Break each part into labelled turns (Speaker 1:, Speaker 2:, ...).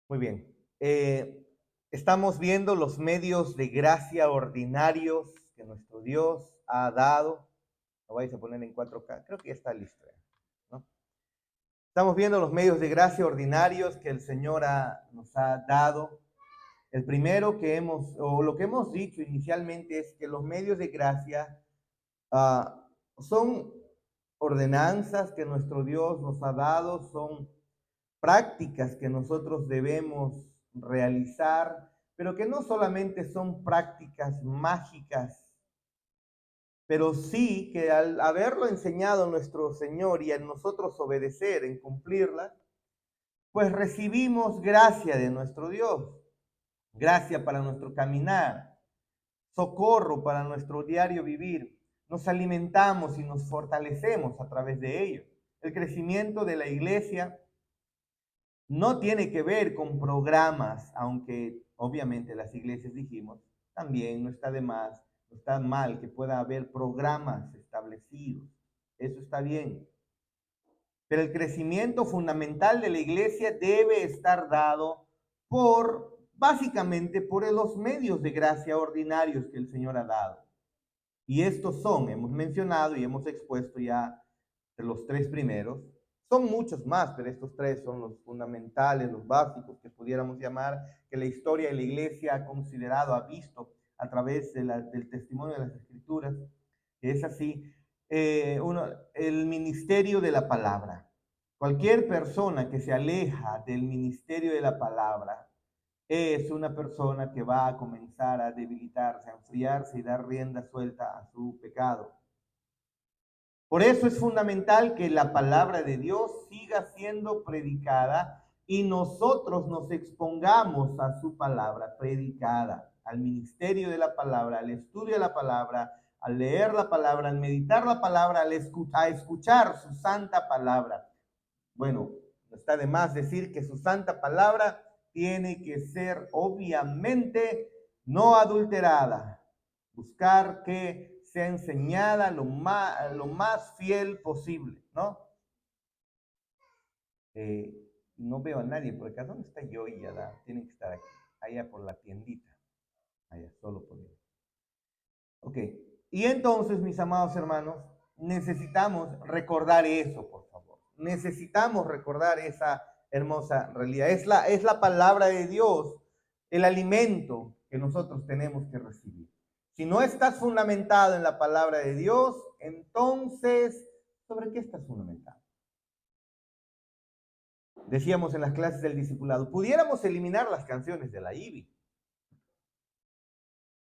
Speaker 1: Muy bien. Estamos viendo los medios de gracia ordinarios que nuestro Dios ha dado. Lo vais a poner en 4K. Creo que ya está listo, ¿no? Estamos viendo los medios de gracia ordinarios que el Señor nos ha dado. El primero que o lo que hemos dicho inicialmente es que los medios de gracia son ordenanzas que nuestro Dios nos ha dado, son prácticas que nosotros debemos realizar, pero que no solamente son prácticas mágicas, pero sí que al haberlo enseñado nuestro Señor y a nosotros obedecer en cumplirlas, pues recibimos gracia de nuestro Dios, gracia para nuestro caminar, socorro para nuestro diario vivir. Nos alimentamos y nos fortalecemos a través de ello. El crecimiento de la iglesia no tiene que ver con programas, aunque obviamente las iglesias dijimos, también no está de más, no está mal que pueda haber programas establecidos. Eso está bien. Pero el crecimiento fundamental de la iglesia debe estar dado básicamente por los medios de gracia ordinarios que el Señor ha dado. Y estos son, hemos mencionado y hemos expuesto ya los tres primeros. Son muchos más, pero estos tres son los fundamentales, los básicos que pudiéramos llamar, que la historia de la iglesia ha considerado, ha visto a través del testimonio de las escrituras. Es así, el ministerio de la palabra. Cualquier persona que se aleja del ministerio de la palabra es una persona que va a comenzar a debilitarse, a enfriarse y dar rienda suelta a su pecado. Por eso es fundamental que la palabra de Dios siga siendo predicada y nosotros nos expongamos a su palabra predicada, al ministerio de la palabra, al estudio de la palabra, al leer la palabra, al meditar la palabra, a escuchar su santa palabra. Bueno, no está de más decir que su santa palabra tiene que ser obviamente no adulterada. Buscar que sea enseñada lo más fiel posible, ¿no? No veo a nadie por acá. ¿Dónde está yo y Ada? Tienen que estar aquí, allá por la tiendita. Allá, solo por ahí. Ok. Y entonces, mis amados hermanos, necesitamos recordar eso, por favor. Necesitamos recordar esa hermosa realidad. Es la palabra de Dios, el alimento que nosotros tenemos que recibir. Si no estás fundamentado en la palabra de Dios, entonces, ¿sobre qué estás fundamentado? Decíamos en las clases del discipulado, pudiéramos eliminar las canciones de la IBI.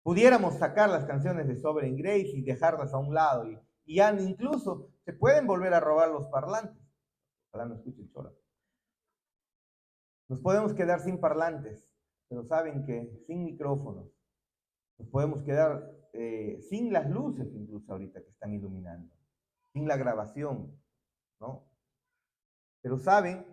Speaker 1: Pudiéramos sacar las canciones de Sovereign Grace y dejarlas a un lado y ya incluso se pueden volver a robar los parlantes. Ojalá no escuchen choro. Nos podemos quedar sin parlantes, pero saben que sin micrófonos. Nos podemos quedar sin las luces incluso ahorita que están iluminando, sin la grabación, ¿no? Pero saben,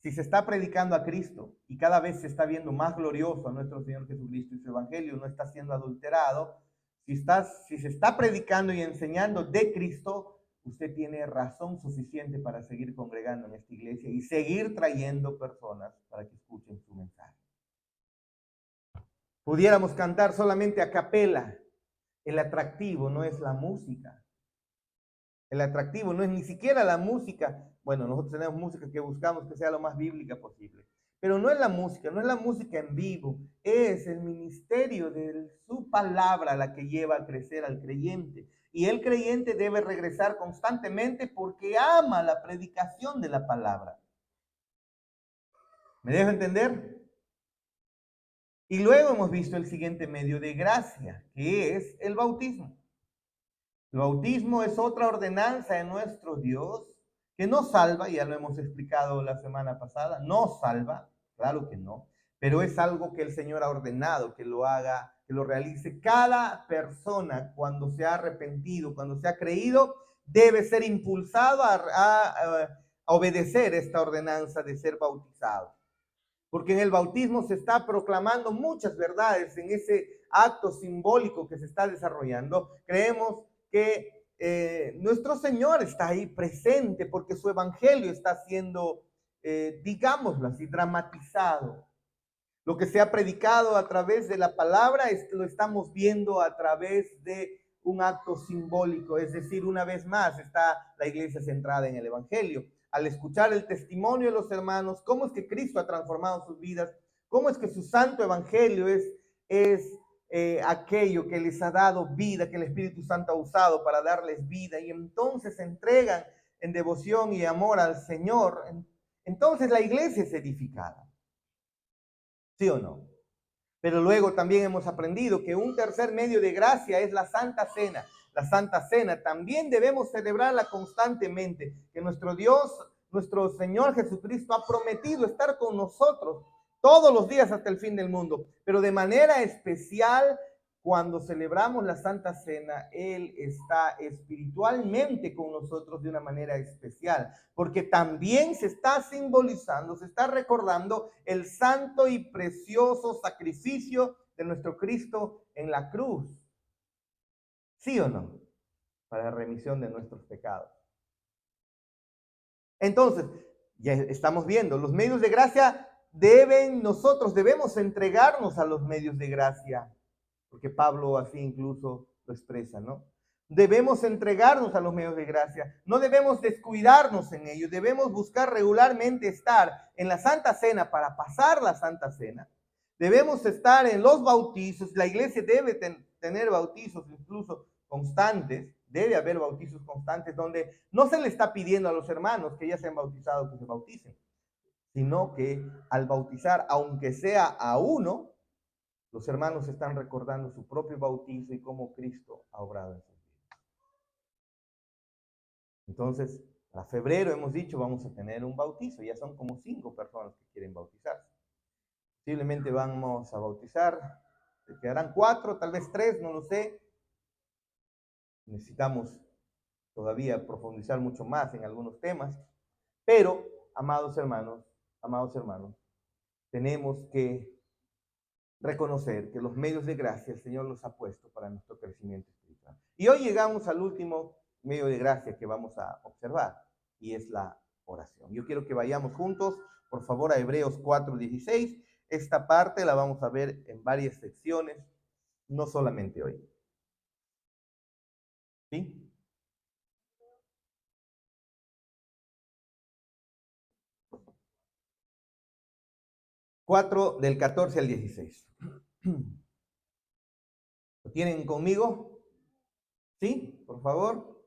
Speaker 1: si se está predicando a Cristo y cada vez se está viendo más glorioso a nuestro Señor Jesucristo y su evangelio no está siendo adulterado, si se está predicando y enseñando de Cristo, usted tiene razón suficiente para seguir congregando en esta iglesia y seguir trayendo personas para que escuchen su mensaje. Pudiéramos cantar solamente a capela. El atractivo no es la música. El atractivo no es ni siquiera la música. Bueno, nosotros tenemos música que buscamos que sea lo más bíblica posible. Pero no es la música, no es la música en vivo. Es el ministerio de su palabra la que lleva a crecer al creyente. Y el creyente debe regresar constantemente porque ama la predicación de la palabra. ¿Me dejo entender? Y luego hemos visto el siguiente medio de gracia, que es el bautismo. El bautismo es otra ordenanza de nuestro Dios que no salva, ya lo hemos explicado la semana pasada, no salva, claro que no, pero es algo que el Señor ha ordenado que lo haga, que lo realice. Cada persona cuando se ha arrepentido, cuando se ha creído, debe ser impulsado a obedecer esta ordenanza de ser bautizado. Porque en el bautismo se está proclamando muchas verdades en ese acto simbólico que se está desarrollando. Creemos que nuestro Señor está ahí presente porque su evangelio está siendo, digámoslo así, dramatizado. Lo que se ha predicado a través de la palabra lo estamos viendo a través de un acto simbólico, es decir, una vez más está la iglesia centrada en el evangelio. Al escuchar el testimonio de los hermanos, cómo es que Cristo ha transformado sus vidas, cómo es que su santo evangelio es aquello que les ha dado vida, que el Espíritu Santo ha usado para darles vida, y entonces se entregan en devoción y amor al Señor. Entonces la iglesia es edificada. ¿Sí o no? Pero luego también hemos aprendido que un tercer medio de gracia es la Santa Cena. La Santa Cena también debemos celebrarla constantemente, que nuestro Dios, nuestro Señor Jesucristo ha prometido estar con nosotros todos los días hasta el fin del mundo, pero de manera especial cuando celebramos la Santa Cena, Él está espiritualmente con nosotros de una manera especial, porque también se está simbolizando, se está recordando el santo y precioso sacrificio de nuestro Cristo en la cruz. ¿Sí o no? Para la remisión de nuestros pecados. Entonces, ya estamos viendo, los medios de gracia nosotros debemos entregarnos a los medios de gracia, porque Pablo así incluso lo expresa, ¿no? Debemos entregarnos a los medios de gracia, no debemos descuidarnos en ellos, debemos buscar regularmente estar en la Santa Cena para pasar la Santa Cena. Debemos estar en los bautizos, la iglesia debe tener bautizos incluso constantes, debe haber bautizos constantes donde no se le está pidiendo a los hermanos que ya se han bautizado que se bauticen, sino que al bautizar, aunque sea a uno, los hermanos están recordando su propio bautizo y cómo Cristo ha obrado en sus vidas. Entonces, para febrero hemos dicho vamos a tener un bautizo, ya son como 5 personas que quieren bautizarse. Posiblemente vamos a bautizar, se quedarán 4, tal vez 3, no lo sé. Necesitamos todavía profundizar mucho más en algunos temas, pero, amados hermanos, tenemos que reconocer que los medios de gracia el Señor los ha puesto para nuestro crecimiento espiritual. Y hoy llegamos al último medio de gracia que vamos a observar, y es la oración. Yo quiero que vayamos juntos, por favor, a Hebreos 4:16. Esta parte la vamos a ver en varias secciones, no solamente hoy. ¿Sí? Cuatro del 14 al 16. ¿Lo tienen conmigo? ¿Sí? Por favor.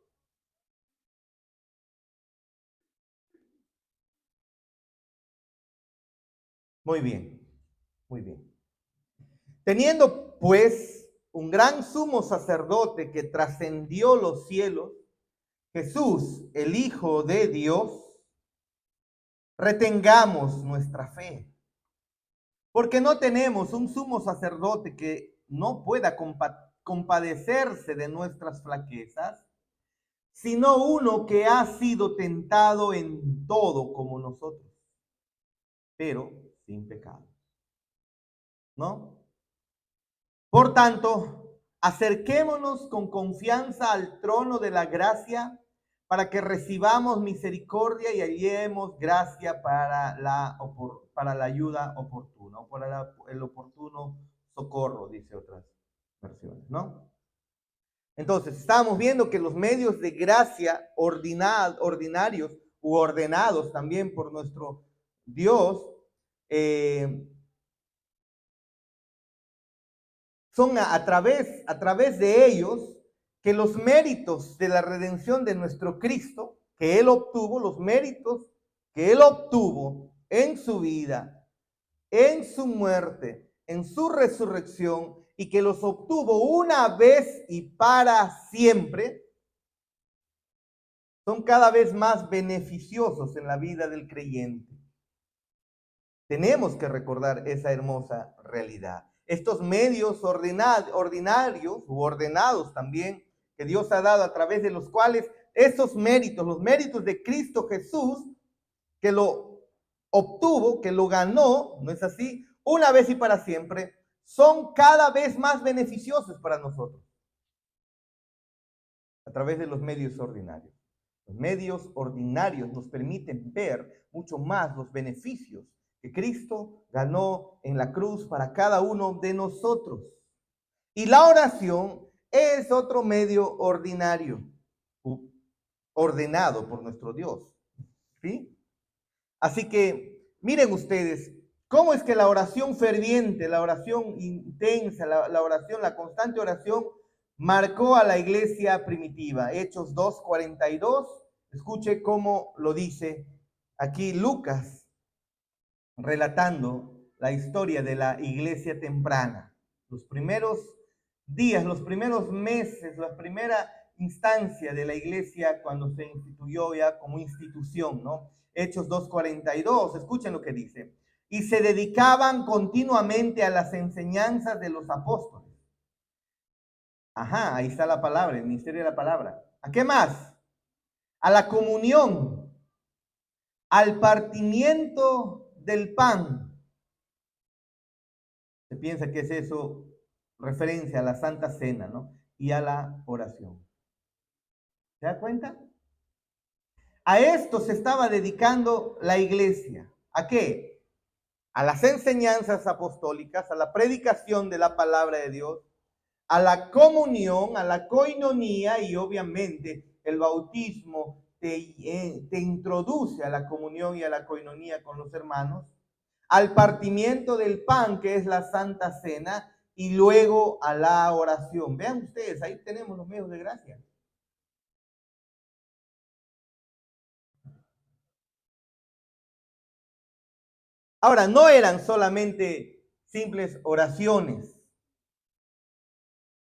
Speaker 1: Muy bien, muy bien. Teniendo pues un gran sumo sacerdote que trascendió los cielos, Jesús, el Hijo de Dios, retengamos nuestra fe, porque no tenemos un sumo sacerdote que no pueda compadecerse de nuestras flaquezas, sino uno que ha sido tentado en todo como nosotros, pero sin pecado. ¿No? Por tanto, acerquémonos con confianza al trono de la gracia para que recibamos misericordia y hallemos gracia para la ayuda oportuna, o para el oportuno socorro, dice otras versiones, ¿no? Entonces, estábamos viendo que los medios de gracia ordinarios u ordenados también por nuestro Dios, son a través de ellos que los méritos de la redención de nuestro Cristo, que Él obtuvo, los méritos que Él obtuvo en su vida, en su muerte, en su resurrección, y que los obtuvo una vez y para siempre, son cada vez más beneficiosos en la vida del creyente. Tenemos que recordar esa hermosa realidad. Estos medios ordinarios u ordenados también que Dios ha dado a través de los cuales esos méritos, los méritos de Cristo Jesús, que lo obtuvo, que lo ganó, ¿no es así? Una vez y para siempre, son cada vez más beneficiosos para nosotros a través de los medios ordinarios. Los medios ordinarios nos permiten ver mucho más los beneficios que Cristo ganó en la cruz para cada uno de nosotros. Y la oración es otro medio ordinario, ordenado por nuestro Dios. ¿Sí? Así que miren ustedes, ¿cómo es que la oración ferviente, la oración intensa, la oración, la constante oración, marcó a la iglesia primitiva? Hechos 2:42, escuche cómo lo dice aquí Lucas, relatando la historia de la iglesia temprana. Los primeros días, los primeros meses, la primera instancia de la iglesia cuando se instituyó ya como institución, ¿no? Hechos 2:42, escuchen lo que dice. Y se dedicaban continuamente a las enseñanzas de los apóstoles. Ajá, ahí está la palabra, el ministerio de la palabra. ¿A qué más? A la comunión, al partimiento del pan. Se piensa que es eso, referencia a la Santa Cena, ¿no? Y a la oración. ¿Se da cuenta? A esto se estaba dedicando la iglesia. ¿A qué? A las enseñanzas apostólicas, a la predicación de la palabra de Dios, a la comunión, a la coinonía, y obviamente el bautismo te introduce a la comunión y a la coinonía con los hermanos, al partimiento del pan, que es la Santa Cena, y luego a la oración. Vean ustedes, ahí tenemos los medios de gracia. Ahora, no eran solamente simples oraciones,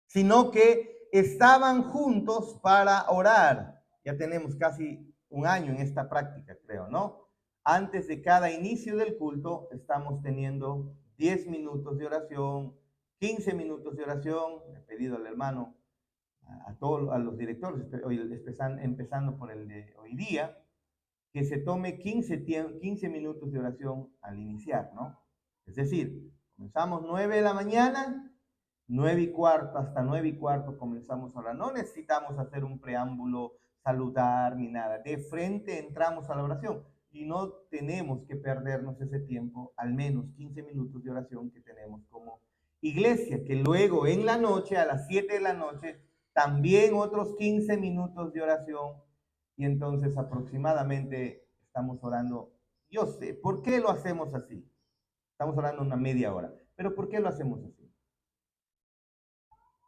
Speaker 1: sino que estaban juntos para orar. Ya tenemos casi un año en esta práctica, creo, ¿no? Antes de cada inicio del culto estamos teniendo 10 minutos de oración, 15 minutos de oración. He pedido al hermano, a todos, a los directores, empezando por el de hoy día, que se tome 15 minutos de oración al iniciar, ¿no? Es decir, comenzamos 9 de la mañana, 9:15 hasta 9:15 comenzamos a orar. No necesitamos hacer un preámbulo, saludar ni nada. De frente entramos a la oración y no tenemos que perdernos ese tiempo, al menos 15 minutos de oración que tenemos como iglesia, que luego en la noche, a las 7 de la noche, también otros 15 minutos de oración, y entonces aproximadamente estamos orando. Yo sé, ¿por qué lo hacemos así? Estamos orando una media hora, pero ¿por qué lo hacemos así?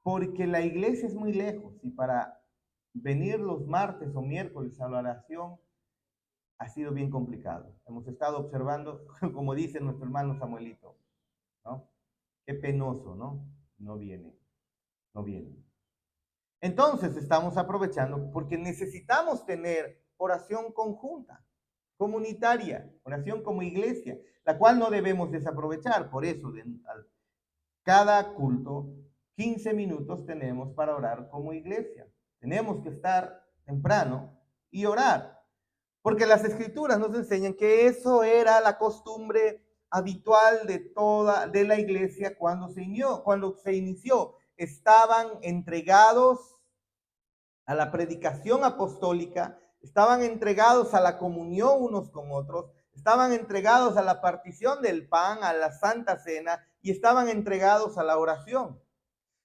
Speaker 1: Porque la iglesia es muy lejos y para venir los martes o miércoles a la oración ha sido bien complicado. Hemos estado observando, como dice nuestro hermano Samuelito, ¿no? Qué penoso, ¿no? No viene, no viene. Entonces estamos aprovechando porque necesitamos tener oración conjunta, comunitaria, oración como iglesia, la cual no debemos desaprovechar. Por eso, cada culto, 15 minutos tenemos para orar como iglesia. Tenemos que estar temprano y orar, porque las escrituras nos enseñan que eso era la costumbre habitual de la iglesia cuando se inició. Estaban entregados a la predicación apostólica, estaban entregados a la comunión unos con otros, estaban entregados a la partición del pan, a la Santa Cena, y estaban entregados a la oración.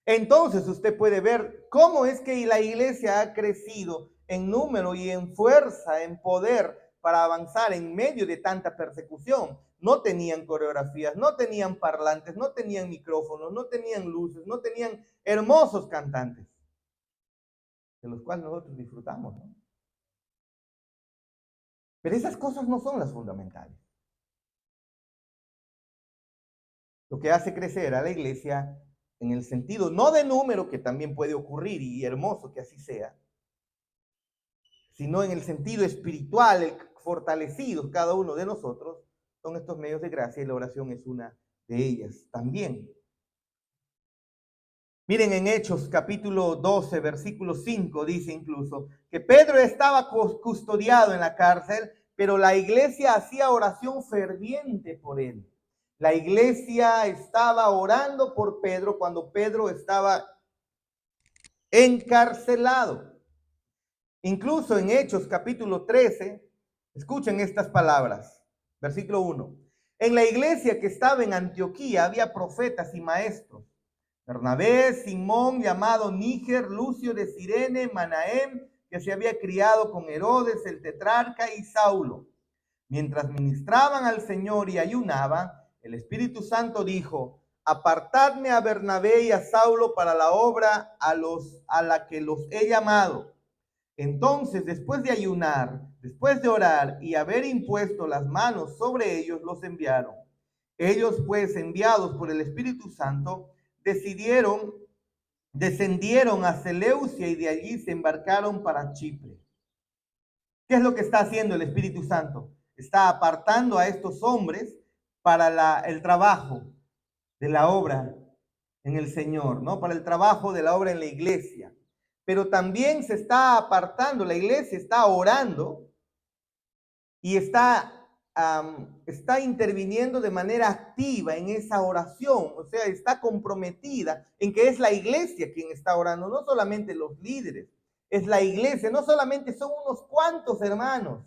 Speaker 1: Entonces usted puede ver cómo es que la iglesia ha crecido en número y en fuerza, en poder para avanzar en medio de tanta persecución. No tenían coreografías, no tenían parlantes, no tenían micrófonos, no tenían luces, no tenían hermosos cantantes, de los cuales nosotros disfrutamos, ¿no? Pero esas cosas no son las fundamentales. Lo que hace crecer a la iglesia en el sentido no de número, que también puede ocurrir y hermoso que así sea, sino en el sentido espiritual, fortalecidos cada uno de nosotros, son estos medios de gracia, y la oración es una de ellas también. Miren, en Hechos capítulo 12, versículo 5, dice incluso que Pedro estaba custodiado en la cárcel, pero la iglesia hacía oración ferviente por él. La iglesia estaba orando por Pedro cuando Pedro estaba encarcelado. Incluso en Hechos capítulo 13, escuchen estas palabras, versículo 1. En la iglesia que estaba en Antioquía había profetas y maestros: Bernabé, Simón llamado Níger, Lucio de Cirene, Manahem, que se había criado con Herodes el tetrarca, y Saulo. Mientras ministraban al Señor y ayunaban, el Espíritu Santo dijo: apartadme a Bernabé y a Saulo para la obra a la que los he llamado. Entonces, después de ayunar, después de orar y haber impuesto las manos sobre ellos, los enviaron. Ellos, pues, enviados por el Espíritu Santo, descendieron a Seleucia y de allí se embarcaron para Chipre. ¿Qué es lo que está haciendo el Espíritu Santo? Está apartando a estos hombres para el trabajo de la obra en el Señor, ¿no? Para el trabajo de la obra en la iglesia. Pero también se está apartando, la iglesia está orando y está interviniendo de manera activa en esa oración, o sea, está comprometida en que es la iglesia quien está orando, no solamente los líderes, es la iglesia, no solamente son unos cuantos hermanos,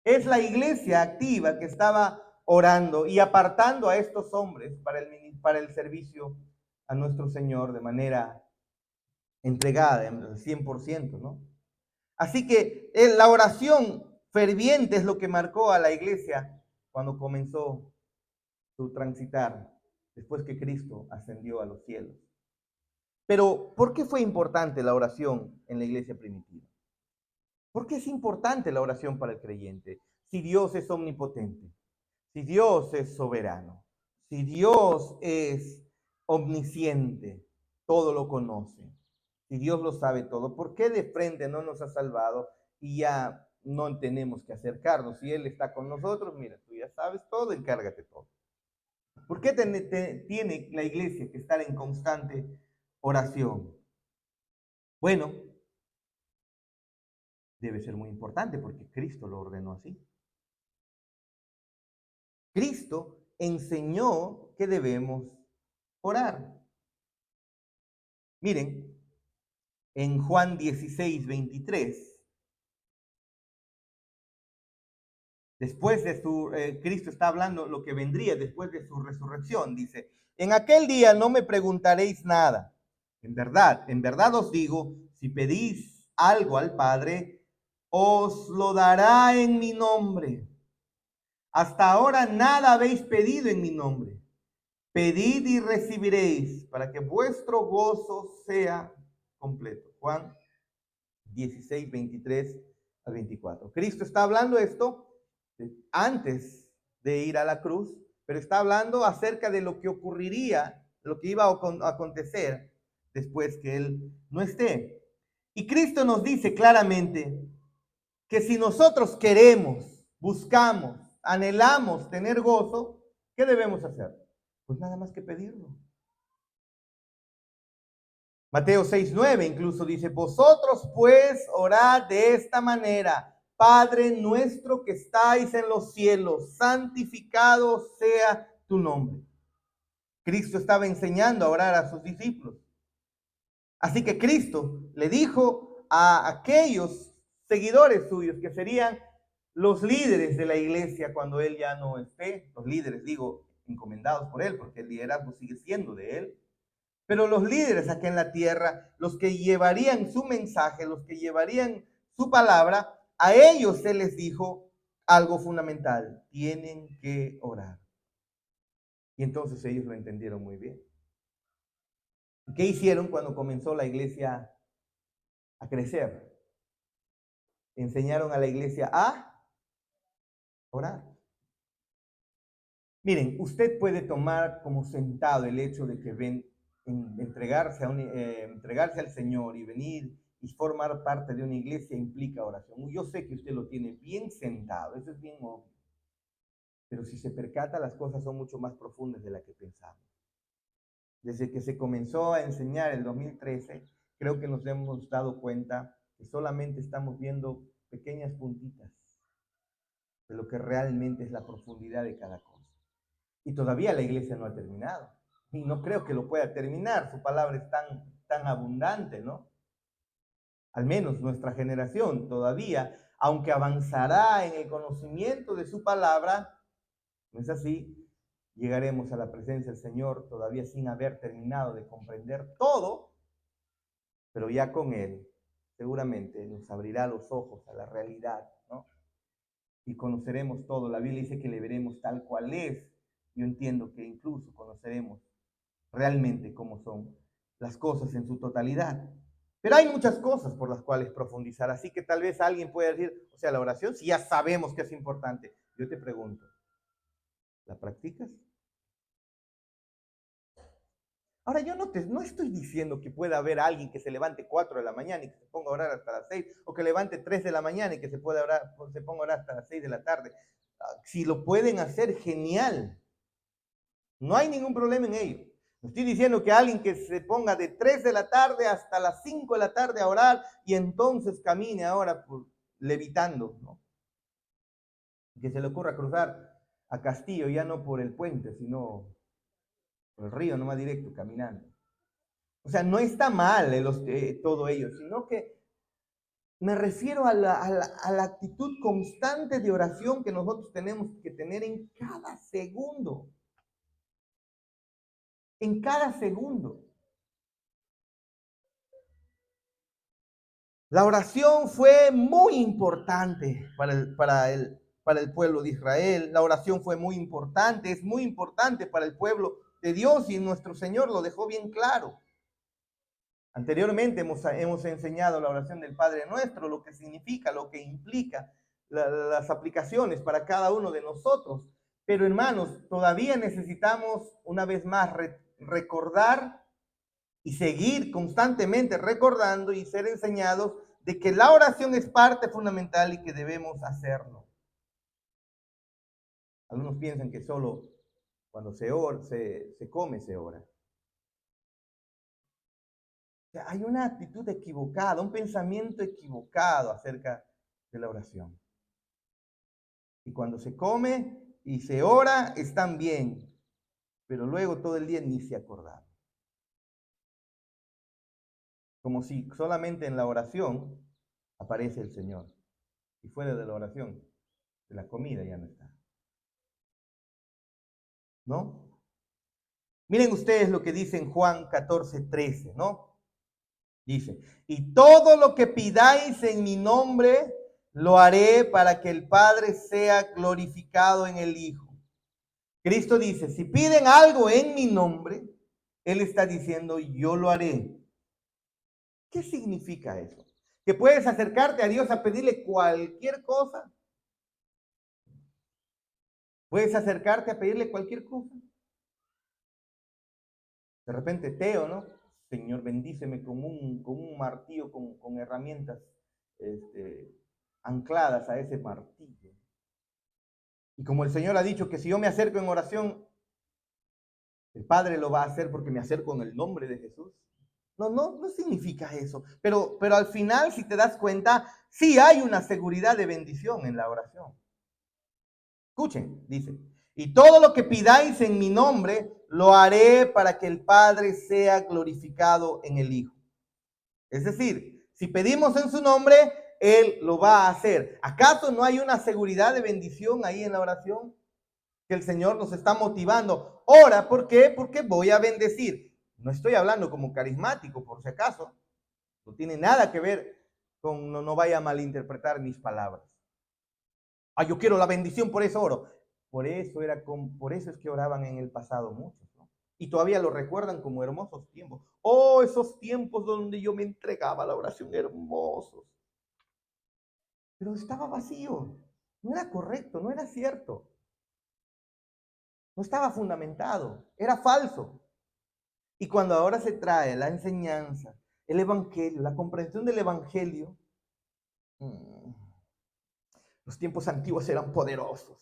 Speaker 1: es la iglesia activa que estaba orando y apartando a estos hombres para el servicio a nuestro Señor de manera entregada, al 100%, ¿no? Así que la oración ferviente es lo que marcó a la iglesia cuando comenzó su transitar, después que Cristo ascendió a los cielos. Pero, ¿por qué fue importante la oración en la iglesia primitiva? ¿Por qué es importante la oración para el creyente? Si Dios es omnipotente, si Dios es soberano, si Dios es omnisciente, todo lo conoce, si Dios lo sabe todo, ¿por qué de frente no nos ha salvado y ya no tenemos que acercarnos? Si Él está con nosotros, mira, tú ya sabes todo, encárgate todo. ¿Por qué tiene la iglesia que estar en constante oración? Bueno, debe ser muy importante porque Cristo lo ordenó así. Cristo enseñó que debemos orar. Miren, en Juan 16, 23, después de Cristo está hablando lo que vendría después de su resurrección, dice: en aquel día no me preguntaréis nada. En verdad os digo, si pedís algo al Padre, os lo dará en mi nombre. Hasta ahora nada habéis pedido en mi nombre. Pedid y recibiréis, para que vuestro gozo sea completo. Juan 16, 23 al 24. Cristo está hablando esto antes de ir a la cruz, pero está hablando acerca de lo que ocurriría, lo que iba a acontecer después que Él no esté. Y Cristo nos dice claramente que si nosotros queremos, buscamos, anhelamos tener gozo, ¿qué debemos hacer? Pues nada más que pedirlo. Mateo 6:9 incluso dice: vosotros pues orad de esta manera: Padre nuestro que estáis en los cielos, santificado sea tu nombre. Cristo estaba enseñando a orar a sus discípulos. Así que Cristo le dijo a aquellos seguidores suyos, que serían los líderes de la iglesia cuando Él ya no esté, los líderes, digo, encomendados por Él, porque el liderazgo sigue siendo de Él, pero los líderes aquí en la tierra, los que llevarían su mensaje, los que llevarían su palabra, a ellos se les dijo algo fundamental: tienen que orar. Y entonces ellos lo entendieron muy bien. ¿Qué hicieron cuando comenzó la iglesia a crecer? Enseñaron a la iglesia a orar. Miren, usted puede tomar como sentado el hecho de que entregarse al Señor y venir y formar parte de una iglesia implica oración. Yo sé que usted lo tiene bien sentado, eso es bien obvio. Pero si se percata, las cosas son mucho más profundas de las que pensamos. Desde que se comenzó a enseñar el 2013, creo que nos hemos dado cuenta que solamente estamos viendo pequeñas puntitas de lo que realmente es la profundidad de cada cosa. Y todavía la iglesia no ha terminado. Y no creo que lo pueda terminar. Su palabra es tan abundante, ¿no? Al menos nuestra generación todavía, aunque avanzará en el conocimiento de su palabra, No es así, llegaremos a la presencia del Señor todavía sin haber terminado de comprender todo, pero ya con Él seguramente nos abrirá los ojos a la realidad, ¿no? Y conoceremos todo. La Biblia dice que le veremos tal cual es. Yo entiendo que incluso conoceremos realmente cómo son las cosas en su totalidad. Pero hay muchas cosas por las cuales profundizar, así que tal vez alguien pueda decir, o sea, la oración, si ya sabemos que es importante, yo te pregunto, ¿la practicas? Ahora, yo no estoy diciendo que pueda haber alguien que se levante 4 de la mañana y que se ponga a orar hasta las 6, o que levante 3 de la mañana y que se ponga a orar hasta las 6 de la tarde. Si lo pueden hacer, genial. No hay ningún problema en ello. No estoy diciendo que alguien que se ponga de 3 de la tarde hasta las 5 de la tarde a orar y entonces camine ahora levitando, ¿no? Que se le ocurra cruzar a Castillo ya no por el puente, sino por el río, nomás directo, caminando. O sea, no está mal todo ello, sino que me refiero a la actitud constante de oración que nosotros tenemos que tener en cada segundo. En cada segundo. La oración fue muy importante para el pueblo de Israel. La oración fue muy importante, es muy importante para el pueblo de Dios y nuestro Señor lo dejó bien claro. Anteriormente hemos enseñado la oración del Padre Nuestro, lo que significa, lo que implica, las aplicaciones para cada uno de nosotros. Pero hermanos, todavía necesitamos una vez más recordar y seguir constantemente recordando y ser enseñados de que la oración es parte fundamental y que debemos hacerlo. Algunos piensan que solo cuando se come, se ora. O sea, hay una actitud equivocada, un pensamiento equivocado acerca de la oración. Y cuando se come y se ora, están bien, pero luego todo el día ni se acordaron. Como si solamente en la oración aparece el Señor. Y fuera de la oración, de la comida ya no está. ¿No? Miren ustedes lo que dice en Juan 14:13, ¿no? Dice, y todo lo que pidáis en mi nombre, lo haré para que el Padre sea glorificado en el Hijo. Cristo dice, si piden algo en mi nombre, Él está diciendo, yo lo haré. ¿Qué significa eso? ¿Que puedes acercarte a Dios a pedirle cualquier cosa? ¿Puedes acercarte a pedirle cualquier cosa? De repente Teo, ¿no? Señor, bendíceme con un martillo, con herramientas ancladas a ese martillo. Y como el Señor ha dicho que si yo me acerco en oración, el Padre lo va a hacer porque me acerco en el nombre de Jesús. No significa eso. Pero al final, si te das cuenta, sí hay una seguridad de bendición en la oración. Escuchen, dice, y todo lo que pidáis en mi nombre, lo haré para que el Padre sea glorificado en el Hijo. Es decir, si pedimos en su nombre, Él lo va a hacer. ¿Acaso no hay una seguridad de bendición ahí en la oración? Que el Señor nos está motivando. Ora, ¿por qué? Porque voy a bendecir. No estoy hablando como carismático, por si acaso. No tiene nada que ver con, no vaya a malinterpretar mis palabras. Yo quiero la bendición, por eso oro. Por eso es que oraban en el pasado muchos, ¿no? Y todavía lo recuerdan como hermosos tiempos. Oh, esos tiempos donde yo me entregaba a la oración, hermosos. Pero estaba vacío. No era correcto, no era cierto. No estaba fundamentado, era falso. Y cuando ahora se trae la enseñanza, el evangelio, la comprensión del evangelio, los tiempos antiguos eran poderosos,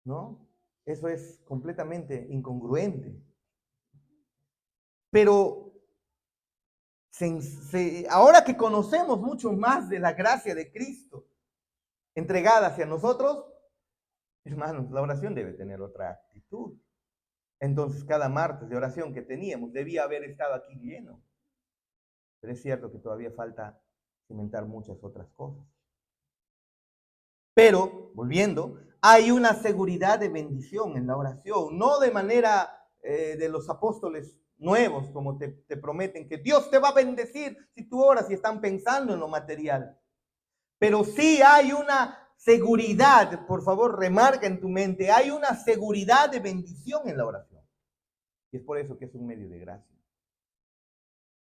Speaker 1: ¿no? Eso es completamente incongruente. Pero ahora que conocemos mucho más de la gracia de Cristo entregada hacia nosotros, hermanos, la oración debe tener otra actitud. Entonces, cada martes de oración que teníamos debía haber estado aquí lleno. Pero es cierto que todavía falta cimentar muchas otras cosas. Pero, volviendo, hay una seguridad de bendición en la oración, no de manera de los apóstoles nuevos, como te prometen que Dios te va a bendecir si tú oras y están pensando en lo material. Pero sí hay una seguridad, por favor, remarca en tu mente, hay una seguridad de bendición en la oración. Y es por eso que es un medio de gracia.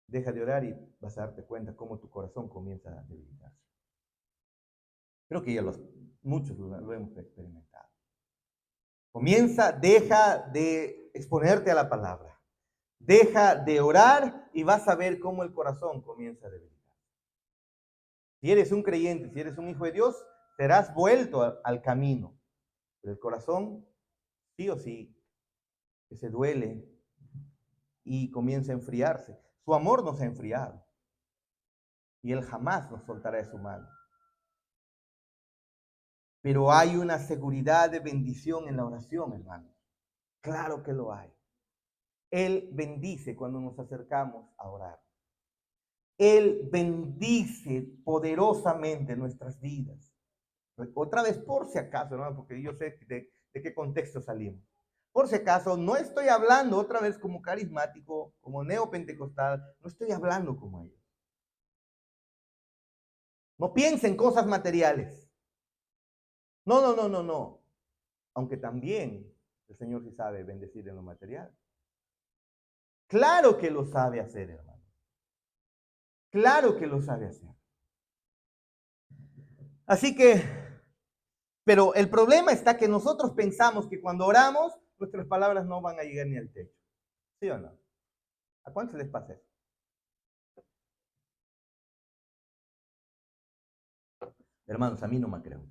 Speaker 1: Deja de orar y vas a darte cuenta cómo tu corazón comienza a debilitarse. Creo que ya muchos lo hemos experimentado. Deja de exponerte a la palabra. Deja de orar y vas a ver cómo el corazón comienza a debilitarse. Si eres un creyente, si eres un hijo de Dios, serás vuelto al camino. Pero el corazón, sí o sí, que se duele y comienza a enfriarse. Su amor nos ha enfriado. Y Él jamás nos soltará de su mano. Pero hay una seguridad de bendición en la oración, hermano. Claro que lo hay. Él bendice cuando nos acercamos a orar. Él bendice poderosamente nuestras vidas. Otra vez, por si acaso, hermano, porque yo sé de qué contexto salimos. Por si acaso, no estoy hablando otra vez como carismático, como neopentecostal, no estoy hablando como ellos. No piensen cosas materiales. No. Aunque también el Señor sí sabe bendecir en lo material. Claro que lo sabe hacer, hermano. Claro que lo sabe hacer. Así que, pero el problema está que nosotros pensamos que cuando oramos, nuestras palabras no van a llegar ni al techo. ¿Sí o no? ¿A cuántos les pasa eso? Hermanos, a mí no me creo.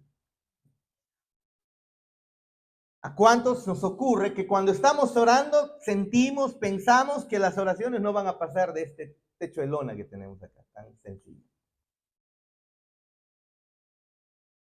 Speaker 1: ¿A cuántos nos ocurre que cuando estamos orando sentimos, pensamos que las oraciones no van a pasar de este techo de lona que tenemos acá, tan sencillo?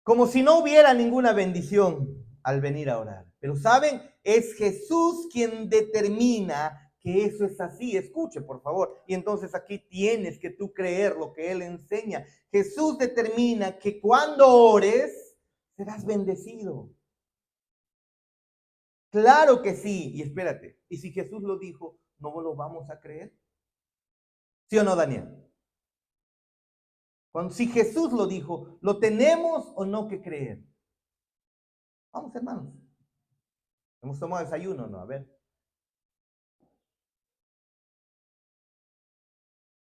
Speaker 1: Como si no hubiera ninguna bendición al venir a orar. Pero ¿saben? Es Jesús quien determina que eso es así. Escuche, por favor. Y entonces aquí tienes que tú creer lo que Él enseña. Jesús determina que cuando ores, serás bendecido. Claro que sí. Y espérate. Y si Jesús lo dijo, ¿no lo vamos a creer? ¿Sí o no, Daniel? Si Jesús lo dijo, ¿lo tenemos o no que creer? Vamos, hermanos. ¿Hemos tomado desayuno o no? A ver.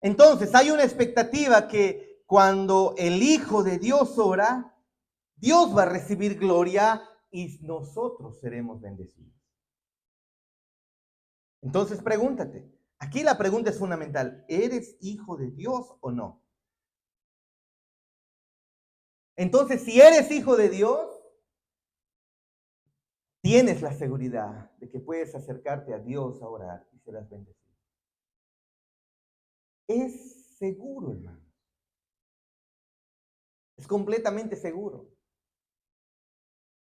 Speaker 1: Entonces, hay una expectativa que cuando el Hijo de Dios ora, Dios va a recibir gloria y nosotros seremos bendecidos. Entonces, pregúntate. Aquí la pregunta es fundamental. ¿Eres hijo de Dios o no? Entonces, si eres hijo de Dios, tienes la seguridad de que puedes acercarte a Dios a orar y serás bendecido. Es seguro, hermano. Es completamente seguro.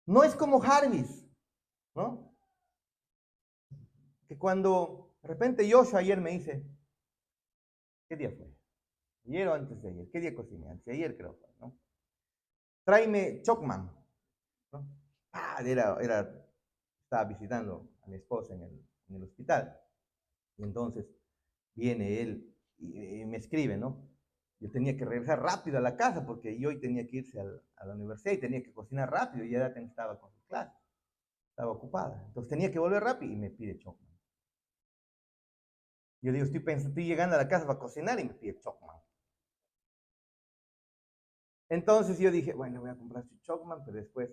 Speaker 1: No es como Jarvis, ¿no? Que cuando de repente Joshua ayer me dice, ¿qué día fue? Ayer o antes de ayer. ¿Qué día cociné? Antes de ayer creo, ¿no? Tráeme Chocman, ¿no? Estaba visitando a mi esposa en el hospital. Y entonces viene él y me escribe, ¿no? Yo tenía que regresar rápido a la casa porque yo hoy tenía que irse a la universidad y tenía que cocinar rápido y ella estaba con su clase, estaba ocupada. Entonces tenía que volver rápido y me pide Chocman. Yo digo, estoy llegando a la casa para cocinar y me pide Chocman. Entonces yo dije, bueno, voy a comprar su Chocman, pero después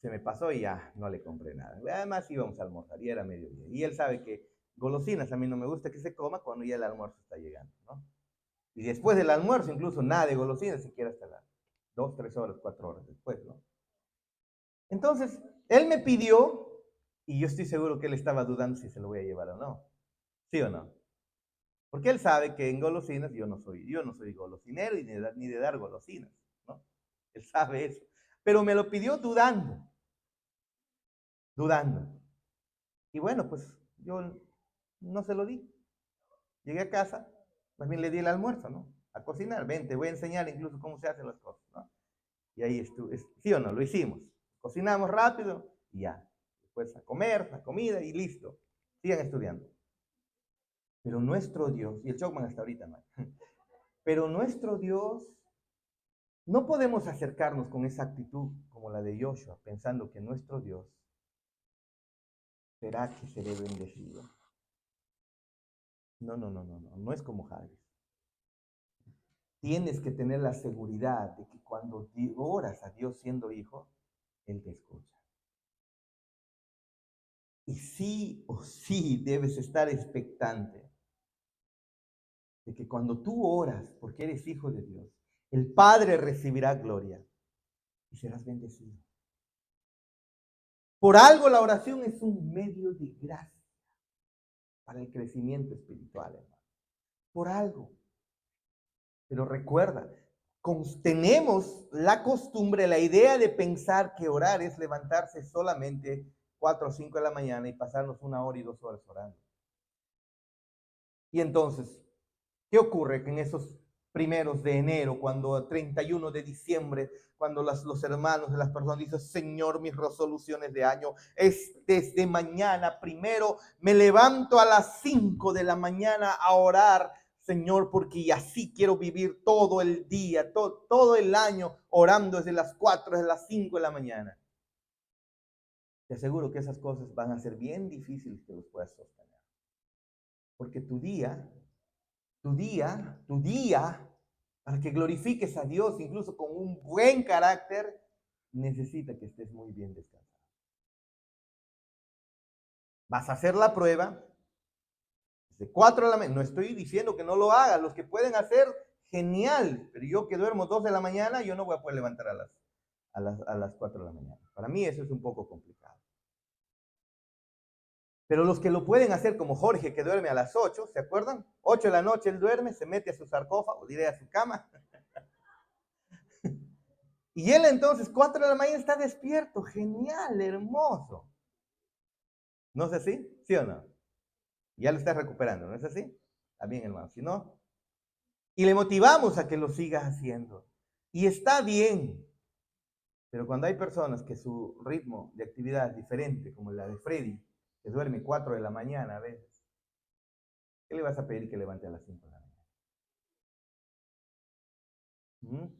Speaker 1: se me pasó y ya no le compré nada. Además íbamos a almorzar y era mediodía. Y él sabe que golosinas a mí no me gusta que se coma cuando ya el almuerzo está llegando, ¿no? Y después del almuerzo, incluso nada de golosinas, siquiera hasta las 2, 3 horas, 4 horas después, ¿no? Entonces, él me pidió, y yo estoy seguro que él estaba dudando si se lo voy a llevar o no. ¿Sí o no? Porque él sabe que en golosinas yo no soy golosinero ni de dar golosinas, ¿no? Él sabe eso. Pero me lo pidió dudando. Y bueno, pues yo no se lo di. Llegué a casa, también le di el almuerzo, ¿no? A cocinar, ven, te voy a enseñar incluso cómo se hacen las cosas, ¿no? Y ahí estuve, ¿sí o no? Lo hicimos. Cocinamos rápido y ya. Después a comer, la comida y listo. Sigan estudiando. Pero nuestro Dios, y el Chocman hasta ahorita no, pero nuestro Dios, no podemos acercarnos con esa actitud como la de Joshua, pensando que nuestro Dios será que seré bendecido. No, no es como Javes. Tienes que tener la seguridad de que cuando oras a Dios siendo hijo, Él te escucha. Y sí o sí debes estar expectante de que cuando tú oras porque eres hijo de Dios, el Padre recibirá gloria y serás bendecido. Por algo la oración es un medio de gracia para el crecimiento espiritual, hermano. Por algo. Pero recuerda, tenemos la costumbre, la idea de pensar que orar es levantarse solamente 4 o 5 de la mañana y pasarnos 1 hora y 2 horas orando. Y entonces, ¿qué ocurre? Que en esos primeros de enero, cuando 31 de diciembre, cuando los hermanos de las personas dicen, Señor, mis resoluciones de año es desde mañana, primero me levanto a las 5 de la mañana a orar, Señor, porque así quiero vivir todo el día, todo el año, orando desde las 4, desde las 5 de la mañana. Te aseguro que esas cosas van a ser bien difíciles que los puedas sostener. Porque tu día, para que glorifiques a Dios, incluso con un buen carácter, necesita que estés muy bien descansado. Vas a hacer la prueba desde 4 de la mañana. No estoy diciendo que no lo hagas. Los que pueden hacer, genial. Pero yo que duermo 2 de la mañana, yo no voy a poder levantar a las 4 de la mañana. Para mí eso es un poco complicado. Pero los que lo pueden hacer, como Jorge, que duerme a las 8, ¿se acuerdan? 8 de la noche él duerme, se mete a su sarcófago, diré a su cama. Y él entonces, 4 de la mañana, está despierto. Genial, hermoso. ¿No es así? ¿Sí o no? Ya lo está recuperando, ¿no es así? Está bien, hermano. Si no, y le motivamos a que lo siga haciendo. Y está bien. Pero cuando hay personas que su ritmo de actividad es diferente, como la de Freddy, que duerme 4 de la mañana a veces, ¿qué le vas a pedir que levante a las 5 de la mañana?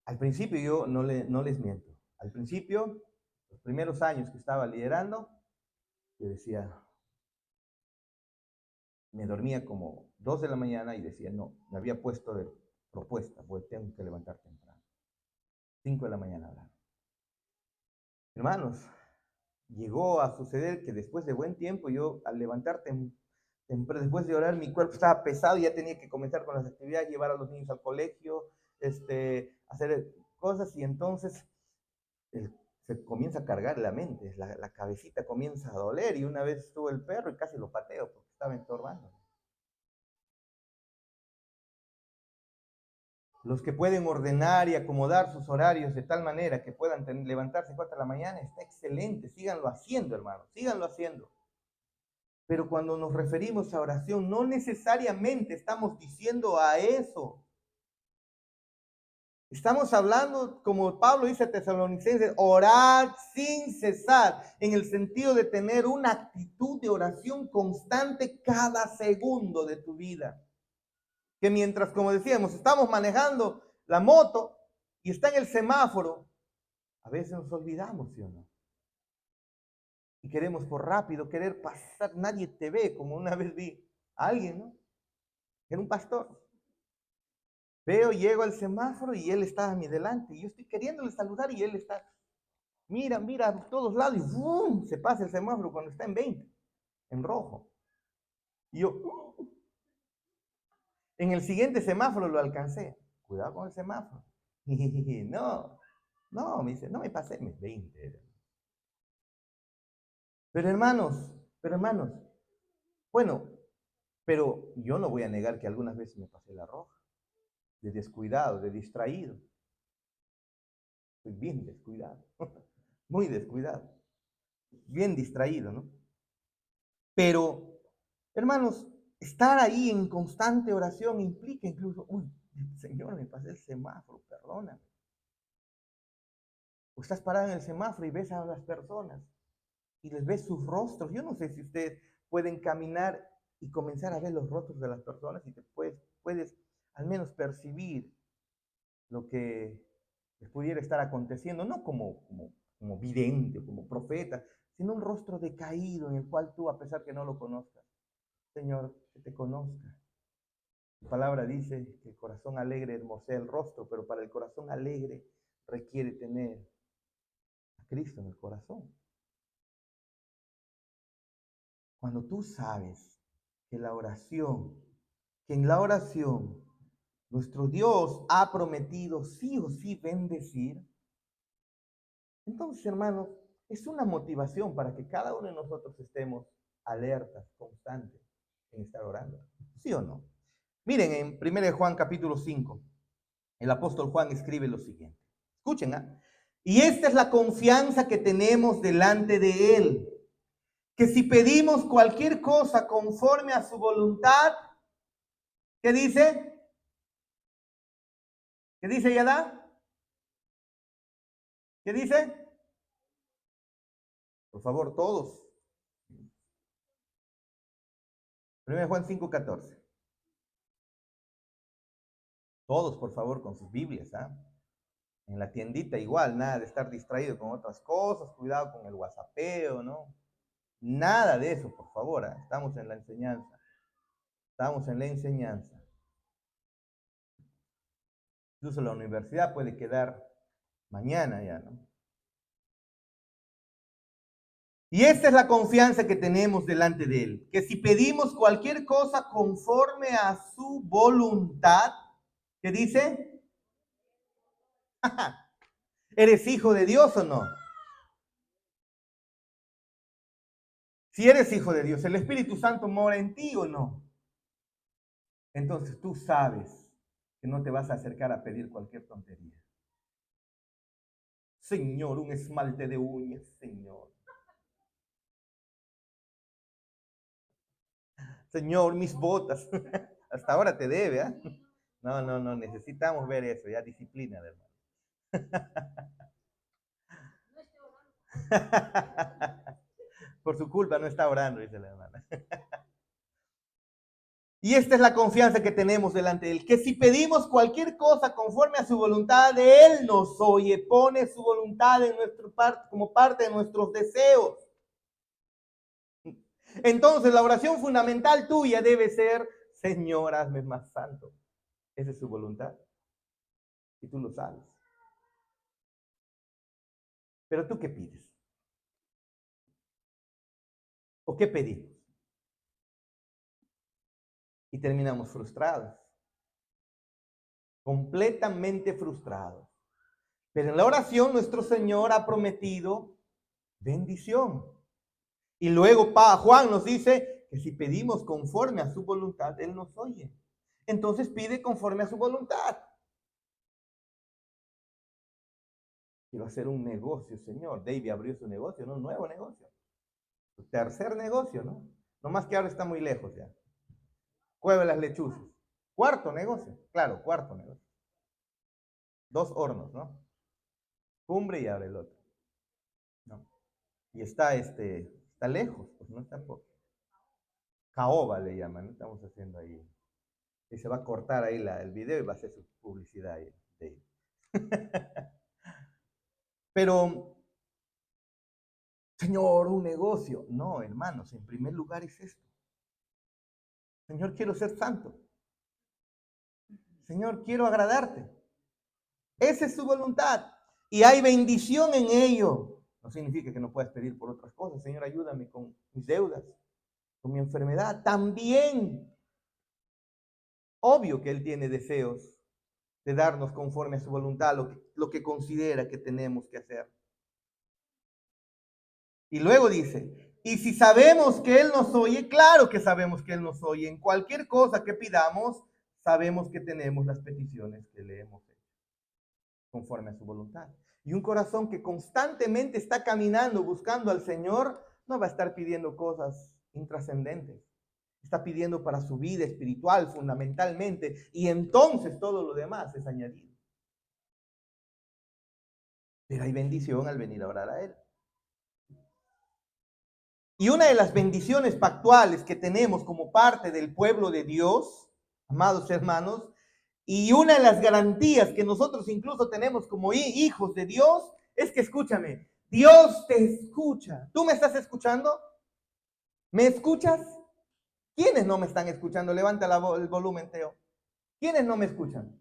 Speaker 1: Al principio yo no les miento. Al principio, los primeros años que estaba liderando, yo decía, me dormía como 2 de la mañana y decía, no, me había puesto de propuesta, pues tengo que levantar temprano. 5 de la mañana hablar. Hermanos, llegó a suceder que después de buen tiempo, yo al levantar después de orar, mi cuerpo estaba pesado y ya tenía que comenzar con las actividades, llevar a los niños al colegio, hacer cosas, y entonces se comienza a cargar la mente, la cabecita comienza a doler, y una vez estuvo el perro y casi lo pateo porque estaba estorbando. Los que pueden ordenar y acomodar sus horarios de tal manera que puedan levantarse 4 de la mañana, está excelente, síganlo haciendo, hermanos, síganlo haciendo. Pero cuando nos referimos a oración, no necesariamente estamos diciendo a eso. Estamos hablando, como Pablo dice a Tesalonicenses, orad sin cesar, en el sentido de tener una actitud de oración constante cada segundo de tu vida. Que mientras, como decíamos, estamos manejando la moto y está en el semáforo, a veces nos olvidamos, ¿sí o no? Y queremos por rápido querer pasar, nadie te ve, como una vez vi a alguien, ¿no? Era un pastor. Veo, llego al semáforo y él está a mi delante. Y yo estoy queriéndole saludar y él está, mira a todos lados y ¡bum! Se pasa el semáforo cuando está en 20, en rojo. Y yo, en el siguiente semáforo lo alcancé. Cuidado con el semáforo. Y no, me dice, no me pasé mis 20. Pero hermanos, bueno, pero yo no voy a negar que algunas veces me pasé la roja, de descuidado, de distraído. Estoy bien descuidado, muy descuidado, bien distraído, ¿no? Pero, hermanos, estar ahí en constante oración implica incluso, uy, Señor, me pasé el semáforo, perdóname. O estás parado en el semáforo y ves a las personas y les ves sus rostros. Yo no sé si ustedes pueden caminar y comenzar a ver los rostros de las personas y te puedes al menos percibir lo que les pudiera estar aconteciendo, no como vidente, como profeta, sino un rostro decaído en el cual tú, a pesar que no lo conozcas, Señor, que te conozca. La palabra dice que el corazón alegre hermosea el rostro, pero para el corazón alegre requiere tener a Cristo en el corazón. Cuando tú sabes que en la oración, nuestro Dios ha prometido sí o sí bendecir, entonces, hermanos, es una motivación para que cada uno de nosotros estemos alertas, constantes en estar orando. ¿Sí o no? Miren, en 1 Juan capítulo 5, el apóstol Juan escribe lo siguiente. Escuchen, ¿ah? Y esta es la confianza que tenemos delante de Él, que si pedimos cualquier cosa conforme a su voluntad, ¿qué dice? ¿Qué dice Yadá? ¿Qué dice? Por favor, todos. 1 Juan 5:14. Todos, por favor, con sus Biblias, ¿ah? En la tiendita igual, nada de estar distraído con otras cosas, cuidado con el whatsappeo, ¿no? Nada de eso, por favor, ¿ah? Estamos en la enseñanza. Estamos en la enseñanza. Incluso la universidad puede quedar mañana ya, ¿no? Y esta es la confianza que tenemos delante de Él, que si pedimos cualquier cosa conforme a su voluntad, ¿qué dice? ¿Eres hijo de Dios o no? Si eres hijo de Dios, ¿el Espíritu Santo mora en ti o no? Entonces tú sabes que no te vas a acercar a pedir cualquier tontería. Señor, un esmalte de uñas, Señor. Señor, mis botas. Hasta ahora te debe, ¿ah? No, necesitamos ver eso, ya disciplina, hermano. Por su culpa no está orando, dice la hermana. Y esta es la confianza que tenemos delante de Él, que si pedimos cualquier cosa conforme a su voluntad, Él nos oye, pone su voluntad en como parte de nuestros deseos. Entonces la oración fundamental tuya debe ser, Señor, hazme más santo. Esa es su voluntad. Y tú lo sabes. Pero tú, ¿qué pides? ¿O qué pedimos? Y terminamos frustrados. Completamente frustrados. Pero en la oración nuestro Señor ha prometido bendición. Y luego Juan nos dice que si pedimos conforme a su voluntad, Él nos oye. Entonces pide conforme a su voluntad. Quiero hacer un negocio, Señor. David abrió su negocio, ¿no? Un nuevo negocio. Su tercer negocio, ¿no? No más que ahora está muy lejos ya. Cueva de las Lechuzas. Cuarto negocio. Claro, cuarto negocio. 2 hornos, ¿no? Cumbre y abre el otro. ¿No? Y está lejos, pues no está por caoba le llaman, ¿no? Estamos haciendo ahí. Y se va a cortar ahí el video y va a hacer su publicidad ahí. Pero, Señor, un negocio. No, hermanos, en primer lugar es esto. Señor, quiero ser santo. Señor, quiero agradarte. Esa es su voluntad. Y hay bendición en ello. No significa que no puedas pedir por otras cosas. Señor, ayúdame con mis deudas, con mi enfermedad. También, obvio que Él tiene deseos de darnos conforme a su voluntad lo que considera que tenemos que hacer. Y luego dice, y si sabemos que Él nos oye, claro que sabemos que Él nos oye. En cualquier cosa que pidamos, sabemos que tenemos las peticiones que le hemos hecho, conforme a su voluntad. Y un corazón que constantemente está caminando, buscando al Señor, no va a estar pidiendo cosas intrascendentes. Está pidiendo para su vida espiritual fundamentalmente. Y entonces todo lo demás es añadido. Pero hay bendición al venir a orar a Él. Y una de las bendiciones pactuales que tenemos como parte del pueblo de Dios, amados hermanos, y una de las garantías que nosotros incluso tenemos como hijos de Dios, es que escúchame, Dios te escucha. ¿Tú me estás escuchando? ¿Me escuchas? ¿Quiénes no me están escuchando? Levanta el volumen, Teo. ¿Quiénes no me escuchan?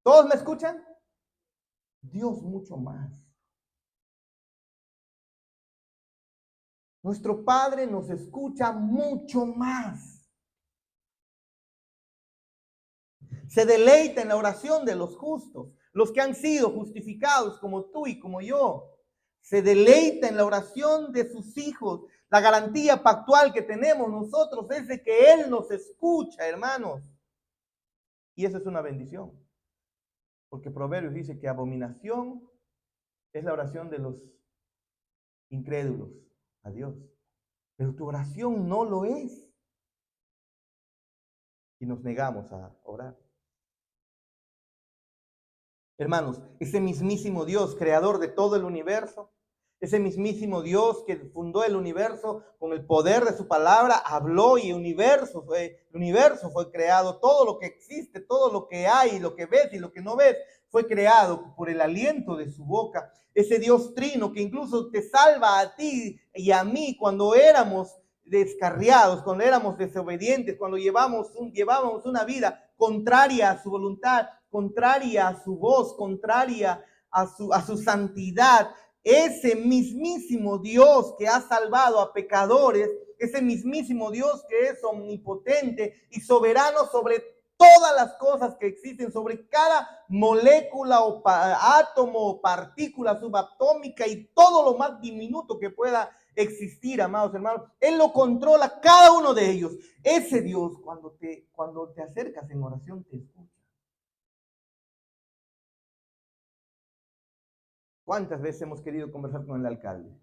Speaker 1: ¿Todos me escuchan? Dios mucho más. Nuestro Padre nos escucha mucho más. Se deleita en la oración de los justos, los que han sido justificados como tú y como yo. Se deleita en la oración de sus hijos. La garantía pactual que tenemos nosotros es de que Él nos escucha, hermanos. Y eso es una bendición. Porque Proverbios dice que abominación es la oración de los incrédulos a Dios. Pero tu oración no lo es. Y nos negamos a orar. Hermanos, ese mismísimo Dios, creador de todo el universo, ese mismísimo Dios que fundó el universo con el poder de su palabra, habló y el universo fue creado. Todo lo que existe, todo lo que hay, lo que ves y lo que no ves, fue creado por el aliento de su boca. Ese Dios trino que incluso te salva a ti y a mí cuando éramos descarriados, cuando éramos desobedientes, cuando llevábamos una vida contraria a su voluntad, contraria a su voz, contraria a su santidad. Ese mismísimo Dios que ha salvado a pecadores, ese mismísimo Dios que es omnipotente y soberano sobre todas las cosas que existen, sobre cada molécula o átomo o partícula subatómica y todo lo más diminuto que pueda existir, amados hermanos. Él lo controla cada uno de ellos. Ese Dios, cuando te acercas en oración, te escucha. ¿Cuántas veces hemos querido conversar con el alcalde?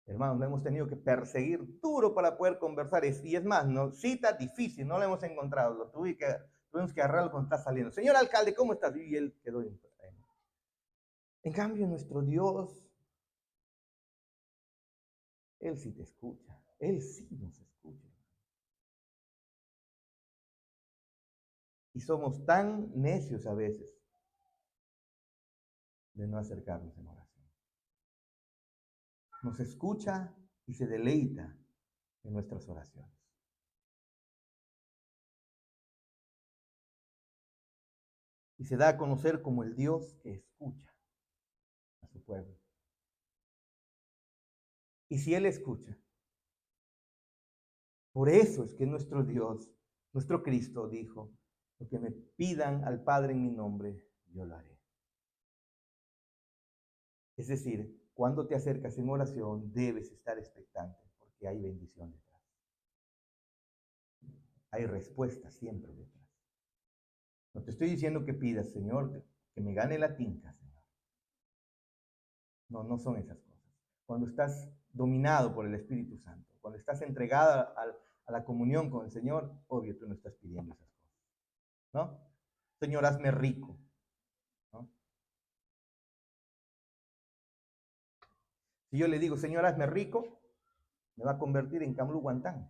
Speaker 1: Hermanos, lo hemos tenido que perseguir duro para poder conversar. Y es más, no, cita difícil, no lo hemos encontrado. Tuvimos que agarrarlo cuando está saliendo. Señor alcalde, ¿cómo estás? Y él quedó en cambio, nuestro Dios, Él sí te escucha. Él sí nos escucha. Y somos tan necios a veces de no acercarnos en oración. Nos escucha y se deleita en nuestras oraciones. Y se da a conocer como el Dios que escucha a su pueblo. Y si Él escucha, por eso es que nuestro Dios, nuestro Cristo dijo, lo que me pidan al Padre en mi nombre, yo lo haré. Es decir, cuando te acercas en oración, debes estar expectante, porque hay bendición detrás. Hay respuesta siempre detrás. No te estoy diciendo que pidas, Señor, que me gane la tinca, Señor. No, no son esas cosas. Cuando estás dominado por el Espíritu Santo, cuando estás entregada a la comunión con el Señor, obvio, tú no estás pidiendo esas cosas, ¿no? Señor, hazme rico, ¿no? Si yo le digo, Señor, hazme rico, me va a convertir en Camlu Guantán.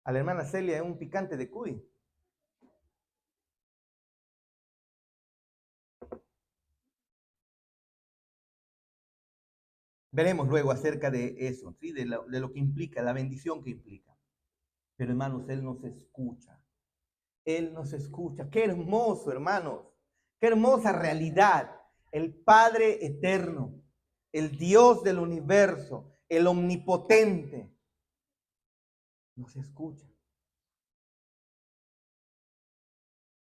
Speaker 1: A la hermana Celia es un picante de cuy. Veremos luego acerca de eso, ¿sí? de lo que implica, la bendición que implica. Pero hermanos, Él nos escucha. Él nos escucha. Qué hermoso, hermanos. Qué hermosa realidad. El Padre eterno, el Dios del universo, el omnipotente, nos escucha.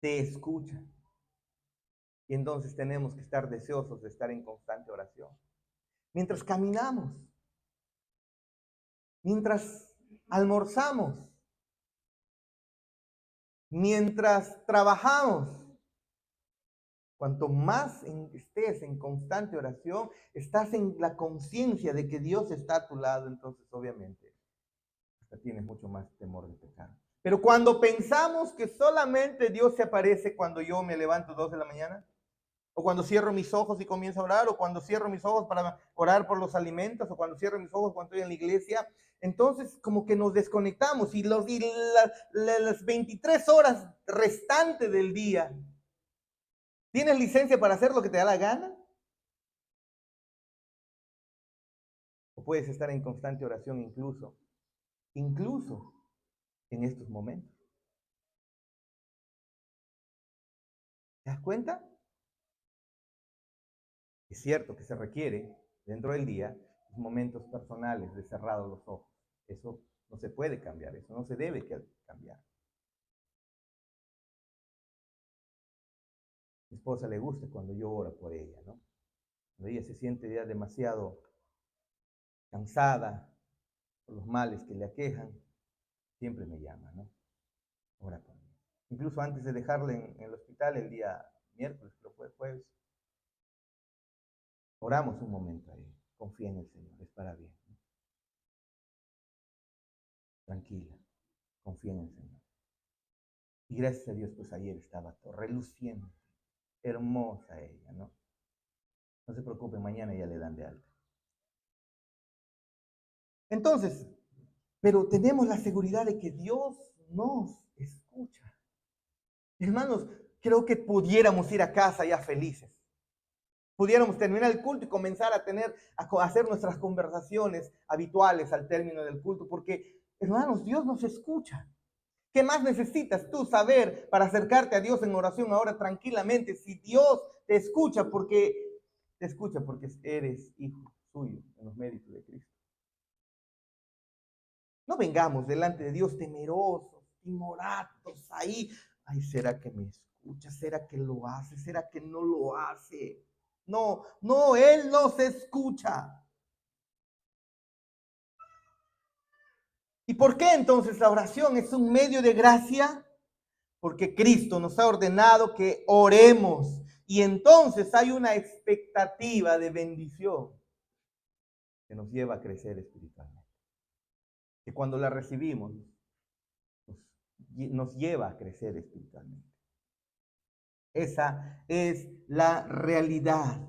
Speaker 1: Te escucha. Y entonces tenemos que estar deseosos de estar en constante oración. Mientras caminamos, mientras almorzamos, mientras trabajamos, cuanto más estés en constante oración, estás en la conciencia de que Dios está a tu lado, entonces obviamente hasta tienes mucho más temor de pecar. Pero cuando pensamos que solamente Dios se aparece cuando yo me levanto 2 de la mañana, o cuando cierro mis ojos y comienzo a orar, o cuando cierro mis ojos para orar por los alimentos, o cuando cierro mis ojos cuando estoy en la iglesia, entonces como que nos desconectamos y las 23 horas restantes del día, ¿tienes licencia para hacer lo que te da la gana? O puedes estar en constante oración incluso en estos momentos. ¿Te das cuenta? Es cierto que se requiere dentro del día momentos personales de cerrados los ojos. Eso no se puede cambiar, eso no se debe cambiar. Mi esposa le gusta cuando yo oro por ella, ¿no? Cuando ella se siente ya demasiado cansada por los males que le aquejan, siempre me llama, ¿no? Ora por mí. Incluso antes de dejarle en el hospital el día miércoles, pero fue jueves, oramos un momento ahí. Confía en el Señor, es para bien, ¿no? Tranquila, confía en el Señor. Y gracias a Dios, pues ayer estaba todo reluciente, hermosa ella, ¿no? No se preocupe, mañana ya le dan de alta. Entonces, pero tenemos la seguridad de que Dios nos escucha. Hermanos, creo que pudiéramos ir a casa ya felices. Pudiéramos terminar el culto y comenzar a hacer nuestras conversaciones habituales al término del culto, porque, hermanos, Dios nos escucha. ¿Qué más necesitas tú saber para acercarte a Dios en oración ahora tranquilamente? Si Dios te escucha porque eres hijo suyo en los méritos de Cristo. No vengamos delante de Dios temerosos, timoratos ahí. Ay, ¿será que me escucha? ¿Será que lo hace? ¿Será que no lo hace? No, no, Él nos escucha. ¿Y por qué entonces la oración es un medio de gracia? Porque Cristo nos ha ordenado que oremos y entonces hay una expectativa de bendición que nos lleva a crecer espiritualmente. Que cuando la recibimos nos lleva a crecer espiritualmente. Esa es la realidad.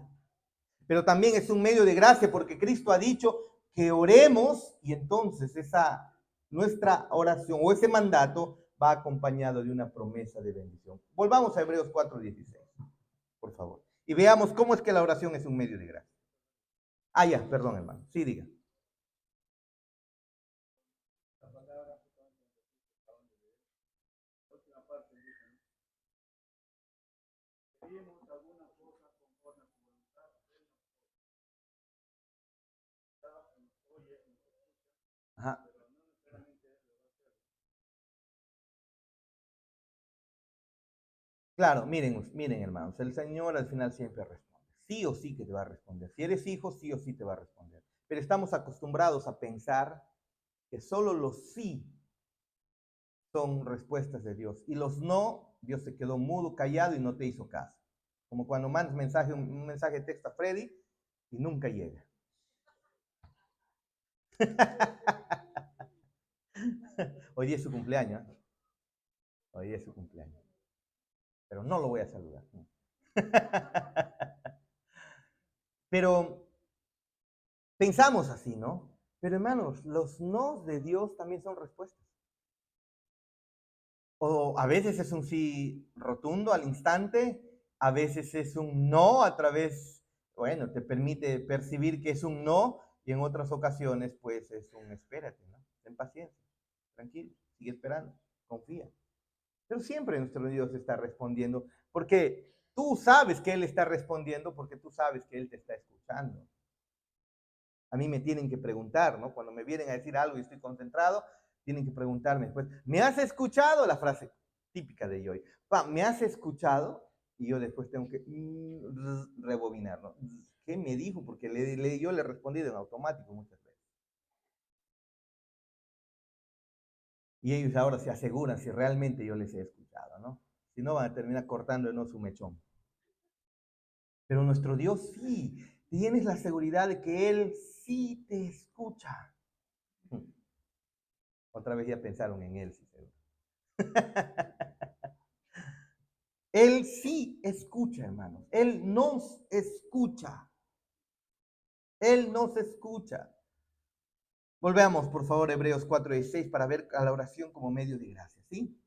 Speaker 1: Pero también es un medio de gracia porque Cristo ha dicho que oremos y entonces nuestra oración o ese mandato va acompañado de una promesa de bendición. Volvamos a Hebreos 4:16, por favor. Y veamos cómo es que la oración es un medio de gracia. Ah, ya, perdón, hermano. Sí, diga. Ajá. Claro, miren, hermanos, el Señor al final siempre responde. Sí o sí que te va a responder. Si eres hijo, sí o sí te va a responder. Pero estamos acostumbrados a pensar que solo los sí son respuestas de Dios. Y los no, Dios se quedó mudo, callado y no te hizo caso. Como cuando mandas un mensaje de texto a Freddy y nunca llega. Hoy día es su cumpleaños. Hoy día es su cumpleaños. Pero no lo voy a saludar. Pero pensamos así, ¿no? Pero hermanos, los no de Dios también son respuestas. O a veces es un sí rotundo al instante, a veces es un no a través, bueno, te permite percibir que es un no y en otras ocasiones pues es un espérate, ¿no? Ten paciencia, tranquilo, sigue esperando, confía. Pero siempre nuestro Dios está respondiendo porque tú sabes que Él está respondiendo porque tú sabes que Él te está escuchando. A mí me tienen que preguntar, ¿no? Cuando me vienen a decir algo y estoy concentrado, tienen que preguntarme después, ¿me has escuchado? La frase típica de Joy. ¿Me has escuchado? Y yo después tengo que rebobinar, ¿no? ¿Qué me dijo? Porque yo le he respondido en automático muchas veces. Y ellos ahora se aseguran si realmente yo les he escuchado, ¿no? Si no, van a terminar cortándonos su mechón. Pero nuestro Dios sí, tienes la seguridad de que Él sí te escucha. Otra vez ya pensaron en Él, sí, seguro. Él sí escucha, hermanos. Él nos escucha. Él nos escucha. Volvamos, por favor, Hebreos 4:16 para ver a la oración como medio de gracia, ¿sí?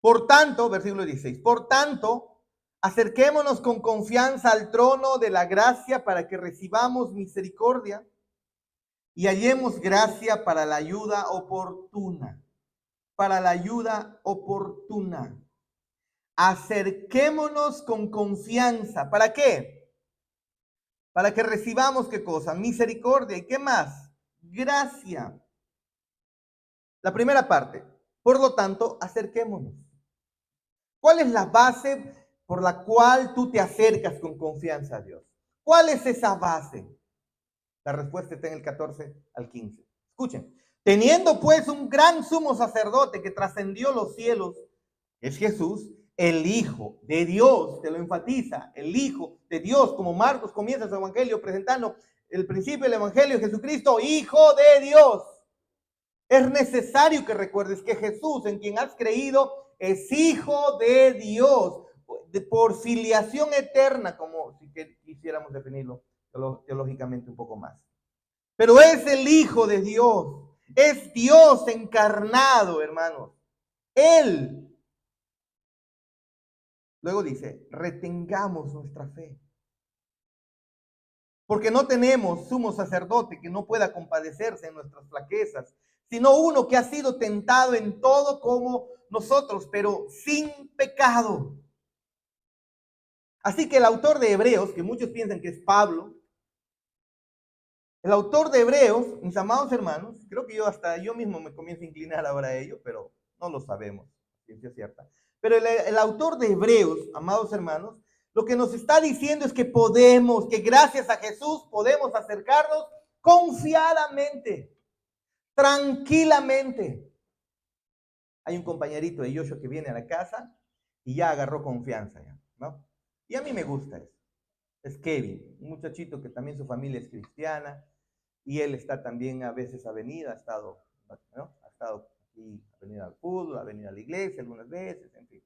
Speaker 1: Por tanto, versículo 16, por tanto, acerquémonos con confianza al trono de la gracia para que recibamos misericordia y hallemos gracia para la ayuda oportuna. Para la ayuda oportuna. Acerquémonos con confianza. ¿Para qué? Para que recibamos ¿qué cosa? Misericordia. ¿Y qué más? Gracia. La primera parte. Por lo tanto, acerquémonos. ¿Cuál es la base por la cual tú te acercas con confianza a Dios? ¿Cuál es esa base? La respuesta está en el 14 al 15. Escuchen. Teniendo pues un gran sumo sacerdote que trascendió los cielos, es Jesús, el Hijo de Dios, te lo enfatiza, el Hijo de Dios, como Marcos comienza su evangelio presentando el principio del evangelio de Jesucristo, Hijo de Dios. Es necesario que recuerdes que Jesús, en quien has creído, es Hijo de Dios, por filiación eterna, como si quisiéramos definirlo teológicamente un poco más. Pero es el Hijo de Dios, es Dios encarnado, hermanos. Él. Luego dice, retengamos nuestra fe. Porque no tenemos sumo sacerdote que no pueda compadecerse en nuestras flaquezas, sino uno que ha sido tentado en todo como nosotros, pero sin pecado. Así que el autor de Hebreos, que muchos piensan que es Pablo, el autor de Hebreos, mis amados hermanos, creo que yo mismo me comienzo a inclinar ahora a ello, pero no lo sabemos, ciencia cierta. Pero el autor de Hebreos, amados hermanos, lo que nos está diciendo es que podemos, que gracias a Jesús podemos acercarnos confiadamente, tranquilamente. Hay un compañerito de Yoshua que viene a la casa y ya agarró confianza, ¿no? Y a mí me gusta eso. Es Kevin, un muchachito que también su familia es cristiana y él está también a veces ha estado, ¿no? Ha estado aquí, ha venido al fútbol, ha venido a la iglesia algunas veces, en fin.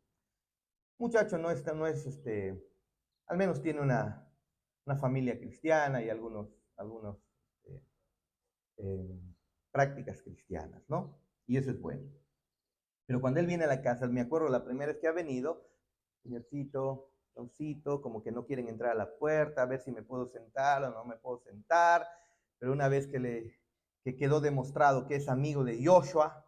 Speaker 1: Muchacho no es, al menos tiene una familia cristiana y algunos eh, eh, prácticas cristianas, ¿no? Y eso es bueno. Pero cuando él viene a la casa, me acuerdo la primera vez que ha venido, señorcito, doncito, como que no quieren entrar a la puerta, a ver si me puedo sentar o no me puedo sentar. Pero una vez que quedó demostrado que es amigo de Joshua,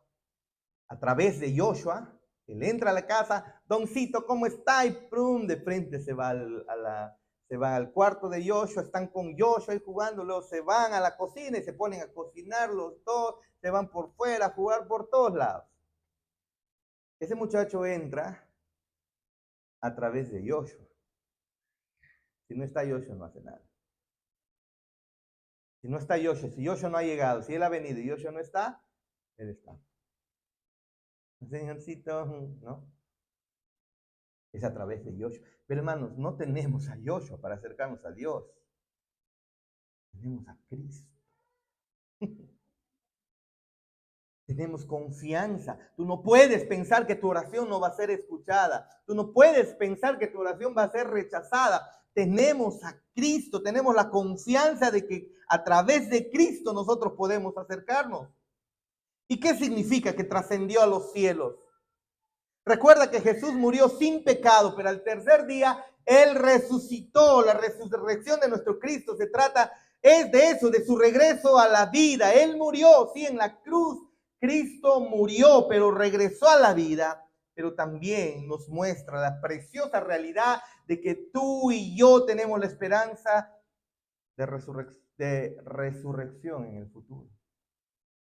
Speaker 1: a través de Joshua, él entra a la casa, doncito, ¿cómo está? Y prum, de frente se va se va al cuarto de Joshua, están con Joshua y jugando, luego se van a la cocina y se ponen a cocinar los dos, se van por fuera a jugar por todos lados. Ese muchacho entra a través de Joshua. Si no está Joshua, no hace nada. Si no está Joshua, si Joshua no ha llegado, si él ha venido y Joshua no está, él está. Señorcito, ¿no? Es a través de Joshua. Pero hermanos, no tenemos a Joshua para acercarnos a Dios. Tenemos a Cristo. Tenemos confianza. Tú no puedes pensar que tu oración no va a ser escuchada. Tú no puedes pensar que tu oración va a ser rechazada. Tenemos a Cristo, tenemos la confianza de que a través de Cristo nosotros podemos acercarnos. ¿Y qué significa que trascendió a los cielos? Recuerda que Jesús murió sin pecado, pero al tercer día Él resucitó. La resurrección de nuestro Cristo es de eso, de su regreso a la vida. Él murió, sí, en la cruz. Cristo murió, pero regresó a la vida. Pero también nos muestra la preciosa realidad de que tú y yo tenemos la esperanza de resurrección en el futuro.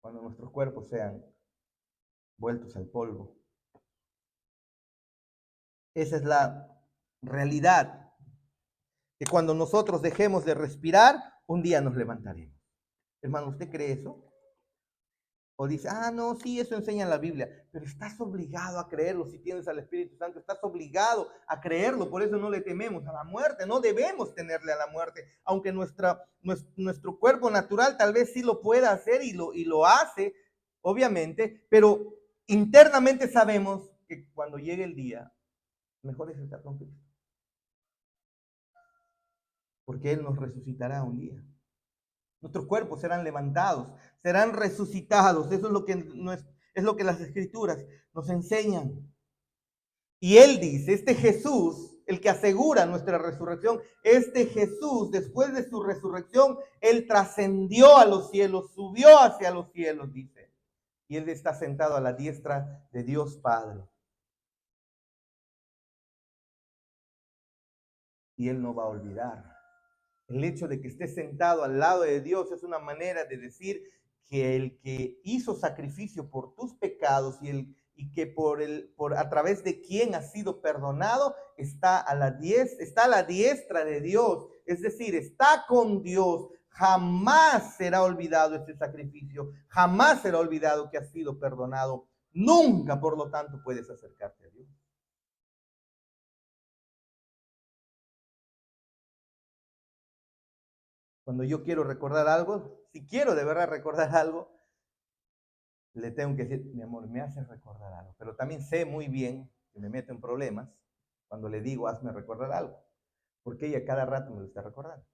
Speaker 1: Cuando nuestros cuerpos sean vueltos al polvo. Esa es la realidad, que cuando nosotros dejemos de respirar, un día nos levantaremos. Hermano, ¿usted cree eso? O dice, no, sí, eso enseña la Biblia, pero estás obligado a creerlo si tienes al Espíritu Santo, estás obligado a creerlo, por eso no le tememos a la muerte, no debemos tenerle a la muerte, aunque nuestro cuerpo natural tal vez sí lo pueda hacer y lo hace, obviamente, pero internamente sabemos que cuando llegue el día, mejor es estar con Cristo. Porque Él nos resucitará un día. Nuestros cuerpos serán levantados, serán resucitados. Eso es lo que las Escrituras nos enseñan. Y Él dice, este Jesús, el que asegura nuestra resurrección, este Jesús, después de su resurrección, Él trascendió a los cielos, subió hacia los cielos, dice. Y Él está sentado a la diestra de Dios Padre. Y Él no va a olvidar. El hecho de que esté sentado al lado de Dios es una manera de decir que el que hizo sacrificio por tus pecados y que a través de quien has sido perdonado está a la diestra de Dios, es decir, está con Dios. Jamás será olvidado ese sacrificio, jamás será olvidado que has sido perdonado. Nunca, por lo tanto, puedes acercarte a Dios. Cuando yo quiero recordar algo, si quiero de verdad recordar algo, le tengo que decir, mi amor, me hace recordar algo. Pero también sé muy bien que me meto en problemas cuando le digo, hazme recordar algo. Porque ella cada rato me lo está recordando.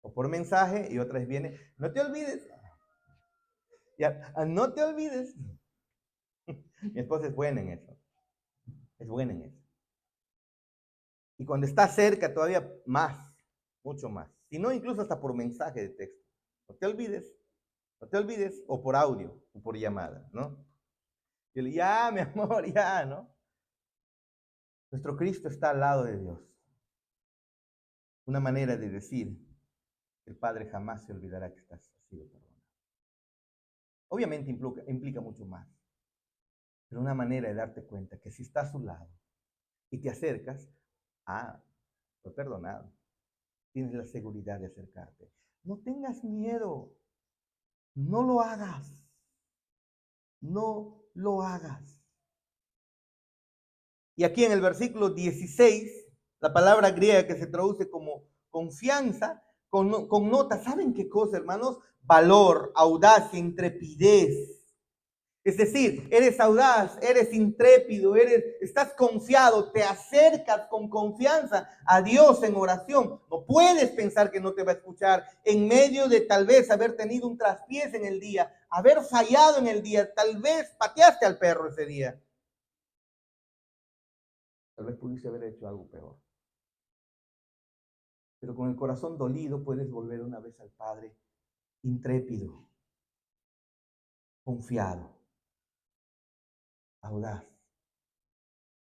Speaker 1: O por mensaje y otra vez viene, no te olvides. Ya, no te olvides. Mi esposa es buena en eso. Es buena en eso. Y cuando está cerca todavía más, mucho más. Si no, incluso hasta por mensaje de texto. No te olvides. No te olvides. O por audio, o por llamada, ¿no? Yo le digo, ya, mi amor, ya, ¿no? Nuestro Cristo está al lado de Dios. Una manera de decir que el Padre jamás se olvidará que estás sido perdonado. Obviamente implica mucho más, pero una manera de darte cuenta que si estás a su lado y te acercas, fue perdonado. Tienes la seguridad de acercarte. No tengas miedo. No lo hagas. No lo hagas. Y aquí en el versículo 16, la palabra griega que se traduce como confianza, connota, ¿saben qué cosa, hermanos? Valor, audacia, intrepidez. Es decir, eres audaz, eres intrépido, estás confiado, te acercas con confianza a Dios en oración. No puedes pensar que no te va a escuchar en medio de tal vez haber tenido un traspiés en el día, haber fallado en el día, tal vez pateaste al perro ese día. Tal vez pudiste haber hecho algo peor. Pero con el corazón dolido puedes volver una vez al Padre intrépido, confiado, audaz,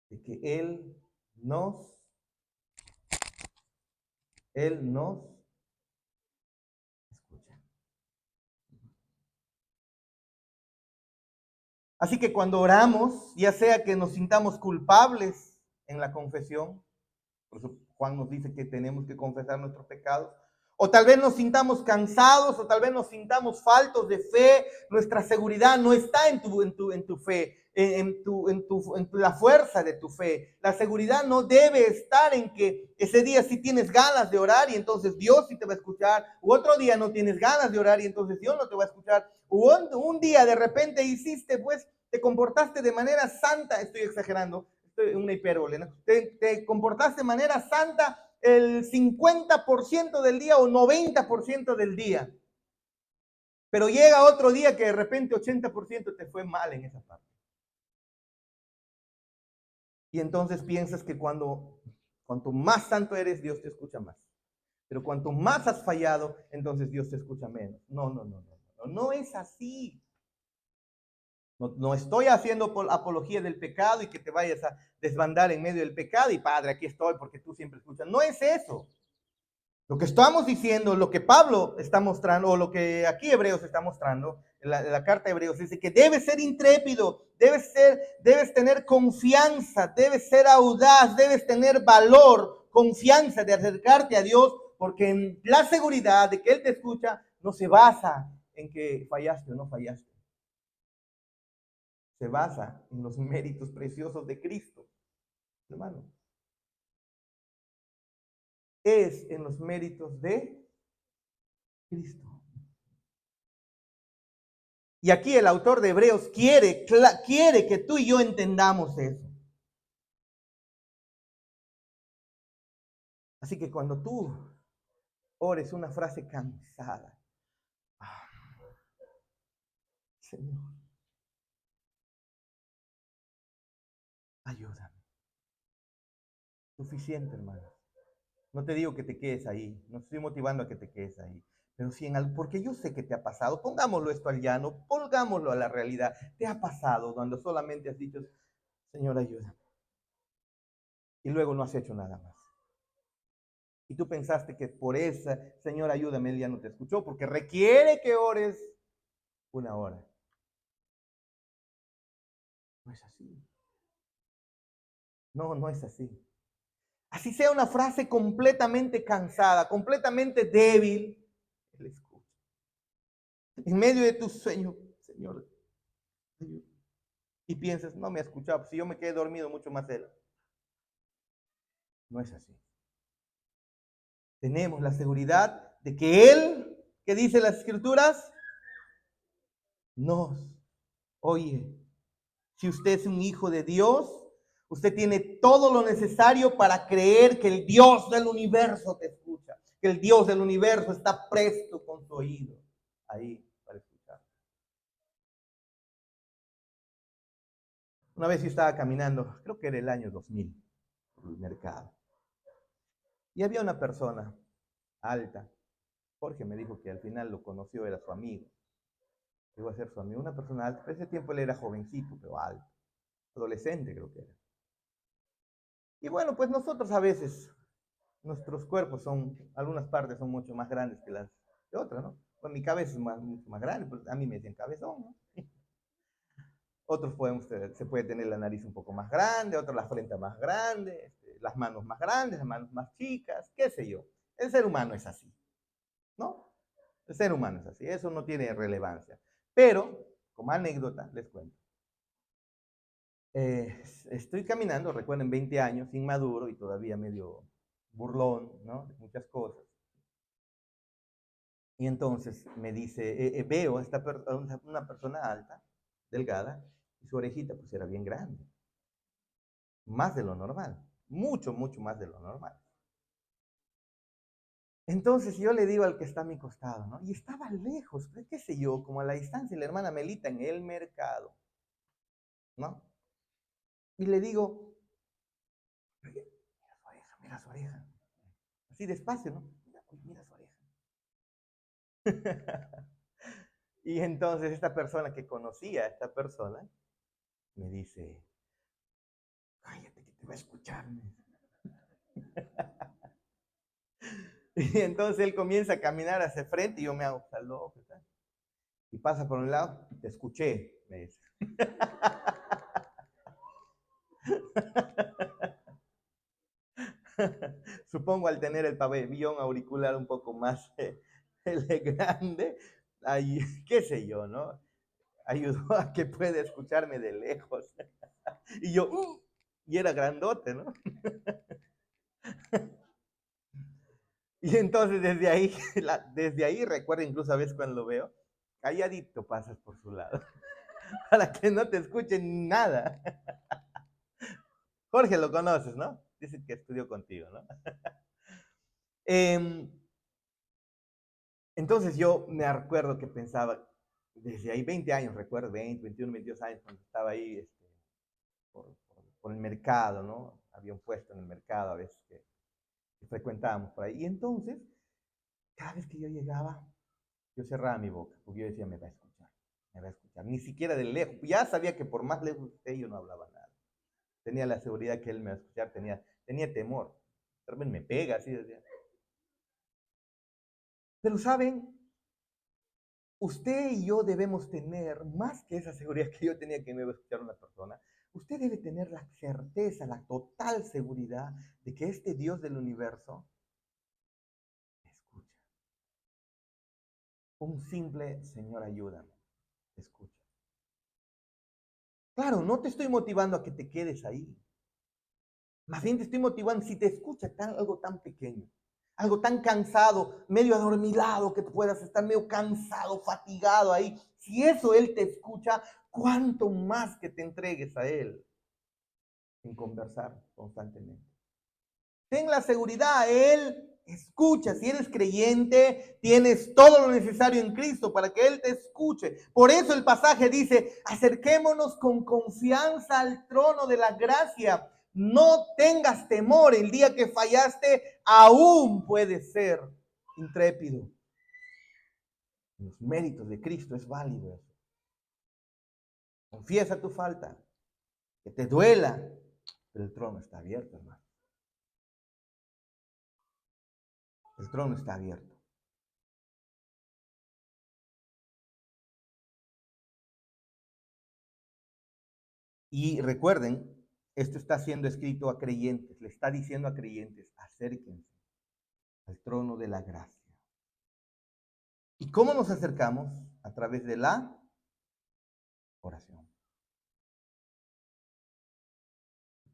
Speaker 1: de que Él nos escucha. Así que cuando oramos, ya sea que nos sintamos culpables en la confesión, por eso Juan nos dice que tenemos que confesar nuestros pecados, o tal vez nos sintamos cansados, o tal vez nos sintamos faltos de fe, nuestra seguridad no está en tu fe, en la fuerza de tu fe. La seguridad no debe estar en que ese día sí tienes ganas de orar y entonces Dios sí te va a escuchar, u otro día no tienes ganas de orar y entonces Dios no te va a escuchar, u un día de repente hiciste, pues, te comportaste de manera santa, estoy exagerando, una hipérbole, ¿no? Te comportaste de manera santa el 50% del día o 90% del día. Pero llega otro día que de repente 80% te fue mal en esa parte. Y entonces piensas que cuanto más santo eres, Dios te escucha más. Pero cuanto más has fallado, entonces Dios te escucha menos. No es así. No estoy haciendo apología del pecado y que te vayas a desbandar en medio del pecado y Padre, aquí estoy porque tú siempre escuchas. No es eso. Lo que estamos diciendo, lo que Pablo está mostrando, o lo que aquí Hebreos está mostrando, la carta de Hebreos, dice que debes ser intrépido, debes tener confianza, debes ser audaz, debes tener valor, confianza de acercarte a Dios, porque en la seguridad de que Él te escucha no se basa en que fallaste o no fallaste. Se basa en los méritos preciosos de Cristo, hermano. Es en los méritos de Cristo. Y aquí el autor de Hebreos quiere que tú y yo entendamos eso. Así que cuando tú ores una frase cansada, Señor, ayúdame. Suficiente, hermano. No te digo que te quedes ahí, no estoy motivando a que te quedes ahí. Pero si porque yo sé que te ha pasado, pongámoslo esto al llano, pongámoslo a la realidad. Te ha pasado cuando solamente has dicho, Señor, ayúdame. Y luego no has hecho nada más. Y tú pensaste que por esa, Señor, ayúdame, Él ya no te escuchó, porque requiere que ores 1 hora. No es así. No, no es así. Así sea una frase completamente cansada, completamente débil, Él escucha. En medio de tu sueño, Señor, ayúdame. Y piensas, no me ha escuchado, si yo me quedé dormido, mucho más Él. No es así. Tenemos la seguridad de que Él, que dice las Escrituras, nos oye. Si usted es un hijo de Dios, usted tiene todo lo necesario para creer que el Dios del universo te escucha, que el Dios del universo está presto con su oído ahí para escuchar. Una vez yo estaba caminando, creo que era el año 2000, por el mercado, y había una persona alta. Jorge me dijo que al final lo conoció, era su amigo. Llegó a ser su amigo, una persona alta. Pero ese tiempo él era jovencito, pero alto. Adolescente creo que era. Y bueno, pues nosotros a veces, nuestros cuerpos son, algunas partes son mucho más grandes que las de otras, ¿no? Pues mi cabeza es mucho más grande, pues a mí me dicen cabezón, ¿no? Otros se puede tener la nariz un poco más grande, otros la frente más grande, las manos más grandes, las manos más chicas, qué sé yo. El ser humano es así, ¿no? El ser humano es así, eso no tiene relevancia. Pero, como anécdota, les cuento. Estoy caminando, recuerden, 20 años, inmaduro y todavía medio burlón, ¿no? De muchas cosas. Y entonces me dice, veo a una persona alta, delgada, y su orejita pues era bien grande. Más de lo normal. Mucho, mucho más de lo normal. Entonces yo le digo al que está a mi costado, ¿no? Y estaba lejos, qué sé yo, como a la distancia, la hermana Melita en el mercado, ¿no? Y le digo, mira su oreja, mira su oreja. Así despacio, ¿no? Mira su oreja. Y entonces esta persona que conocía a esta persona me dice, cállate que te va a escuchar. Y entonces él comienza a caminar hacia frente y yo me hago loco. Y pasa por un lado, te escuché, me dice. Supongo al tener el pabellón auricular un poco más grande, ahí, qué sé yo, ¿no? Ayudó a que pueda escucharme de lejos. Y yo, y era grandote, ¿no? Y entonces desde ahí recuerdo incluso a veces cuando lo veo, calladito pasas por su lado, para que no te escuchen nada. Jorge lo conoces, ¿no? Dice que estudió contigo, ¿no? Entonces yo me acuerdo que pensaba, desde ahí 20 años, recuerdo, 20, 21, 22 años, cuando estaba ahí por el mercado, ¿no? Había un puesto en el mercado a veces que frecuentábamos por ahí. Y entonces, cada vez que yo llegaba, yo cerraba mi boca, porque yo decía, me va a escuchar, me va a escuchar. Ni siquiera de lejos. Ya sabía que por más lejos de yo no hablaba nada. Tenía la seguridad que él me iba a escuchar, tenía temor. Tal vez me pega, así decía. Pero saben, usted y yo debemos tener, más que esa seguridad que yo tenía que me iba a escuchar una persona, usted debe tener la certeza, la total seguridad de que este Dios del universo escucha. Un simple Señor, ayúdame, escucha. Claro, no te estoy motivando a que te quedes ahí. Más bien te estoy motivando, si te escucha algo tan pequeño, algo tan cansado, medio adormilado, que puedas estar medio cansado, fatigado ahí, Si eso Él te escucha, ¿cuánto más que te entregues a Él en conversar constantemente? Ten la seguridad, Él escucha. Si eres creyente, tienes todo lo necesario en Cristo para que Él te escuche. Por eso el pasaje dice, acerquémonos con confianza al trono de la gracia. No tengas temor, el día que fallaste, aún puedes ser intrépido. Los méritos de Cristo es válido eso. Confiesa tu falta, que te duela, pero el trono está abierto, hermano. El trono está abierto. Y recuerden, esto está siendo escrito a creyentes, le está diciendo a creyentes, acérquense al trono de la gracia. ¿Y cómo nos acercamos? A través de la oración.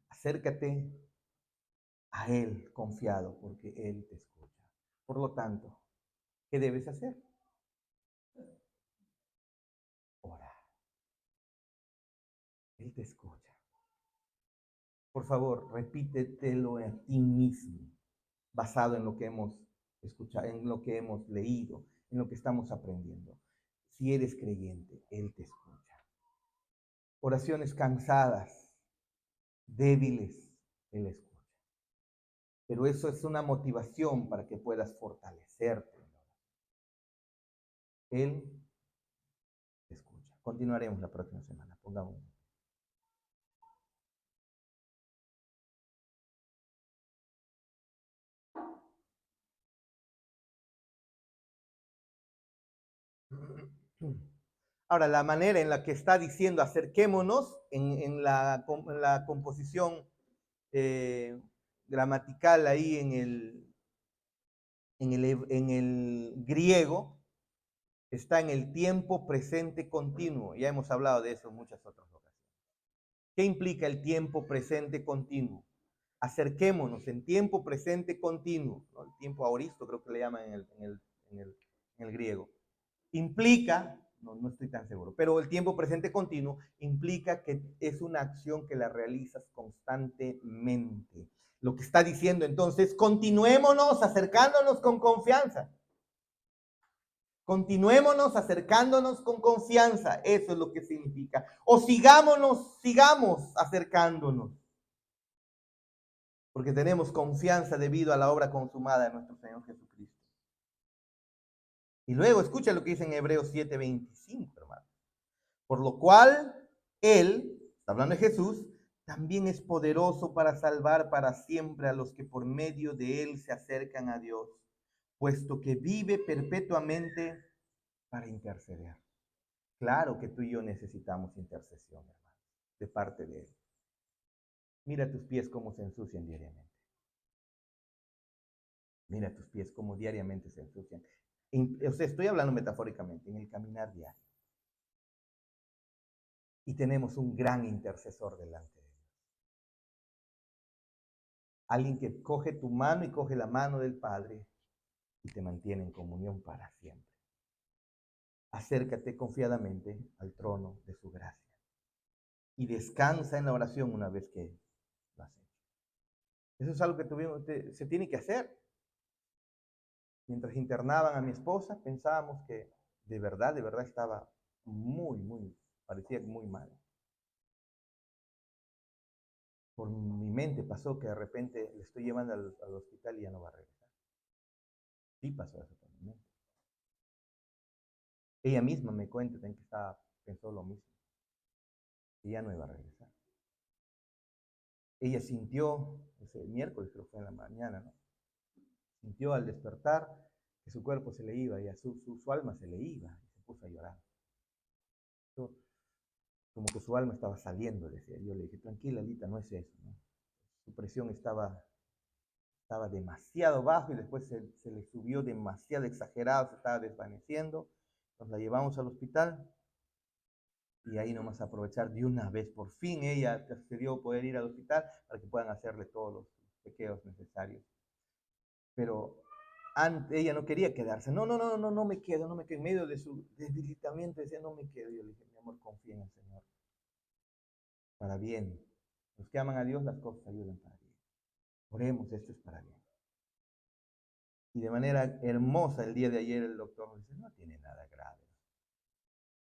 Speaker 1: Acércate a Él confiado, porque Él te escucha. Por lo tanto, ¿qué debes hacer? Orar. Él te escucha. Por favor, repítetelo a ti mismo, basado en lo que hemos escuchado, en lo que hemos leído, en lo que estamos aprendiendo. Si eres creyente, Él te escucha. Oraciones cansadas, débiles, Él escucha. Pero eso es una motivación para que puedas fortalecerte. Él te escucha. Continuaremos la próxima semana. Pongamos. Ahora, la manera en la que está diciendo acerquémonos en la composición gramatical ahí en el griego, está en el tiempo presente continuo. Ya hemos hablado de eso en muchas otras ocasiones. ¿Qué implica el tiempo presente continuo? Acerquémonos en tiempo presente continuo, ¿no? El tiempo aoristo creo que le llaman en el griego. Implica, no estoy tan seguro, pero el tiempo presente continuo implica que es una acción que la realizas constantemente. Lo que está diciendo entonces, continuémonos acercándonos con confianza. Continuémonos acercándonos con confianza, eso es lo que significa. O sigamos acercándonos. Porque tenemos confianza debido a la obra consumada de nuestro Señor Jesucristo. Y luego escucha lo que dice en Hebreos 7:25, hermano. Por lo cual, Él, está hablando de Jesús, también es poderoso para salvar para siempre a los que por medio de Él se acercan a Dios, puesto que vive perpetuamente para interceder. Claro que tú y yo necesitamos intercesión, hermano, de parte de Él. Mira tus pies cómo se ensucian diariamente. Mira tus pies cómo diariamente se ensucian. O sea, estoy hablando metafóricamente, en el caminar diario. Y tenemos un gran intercesor delante de Dios. Alguien que coge tu mano y coge la mano del Padre y te mantiene en comunión para siempre. Acércate confiadamente al trono de su gracia y descansa en la oración una vez que lo has hecho. Eso es algo que se tiene que hacer. Mientras internaban a mi esposa, pensábamos que de verdad estaba parecía muy mal. Por mi mente pasó que de repente le estoy llevando al hospital y ya no va a regresar. Sí pasó eso por mi mente. Ella misma me cuenta que pensó lo mismo, y ya no iba a regresar. Ella sintió, ese miércoles creo que fue en la mañana, ¿no? Sintió al despertar que su cuerpo se le iba y su alma se le iba y se puso a llorar. Como que su alma estaba saliendo, decía. Yo le dije, tranquila, Lita, no es eso, ¿no? Su presión estaba demasiado bajo y después se le subió demasiado exagerado, se estaba desvaneciendo. Nos la llevamos al hospital y ahí nomás aprovechar de una vez. Por fin ella accedió poder ir al hospital para que puedan hacerle todos los chequeos necesarios. Pero ella no quería quedarse. No me quedo, no me quedo. En medio de su debilitamiento decía, no me quedo. Yo le dije, mi amor, confía en el Señor. Para bien. Los que aman a Dios, las cosas ayudan para bien. Oremos, esto es para bien. Y de manera hermosa el día de ayer el doctor dice, no tiene nada grave.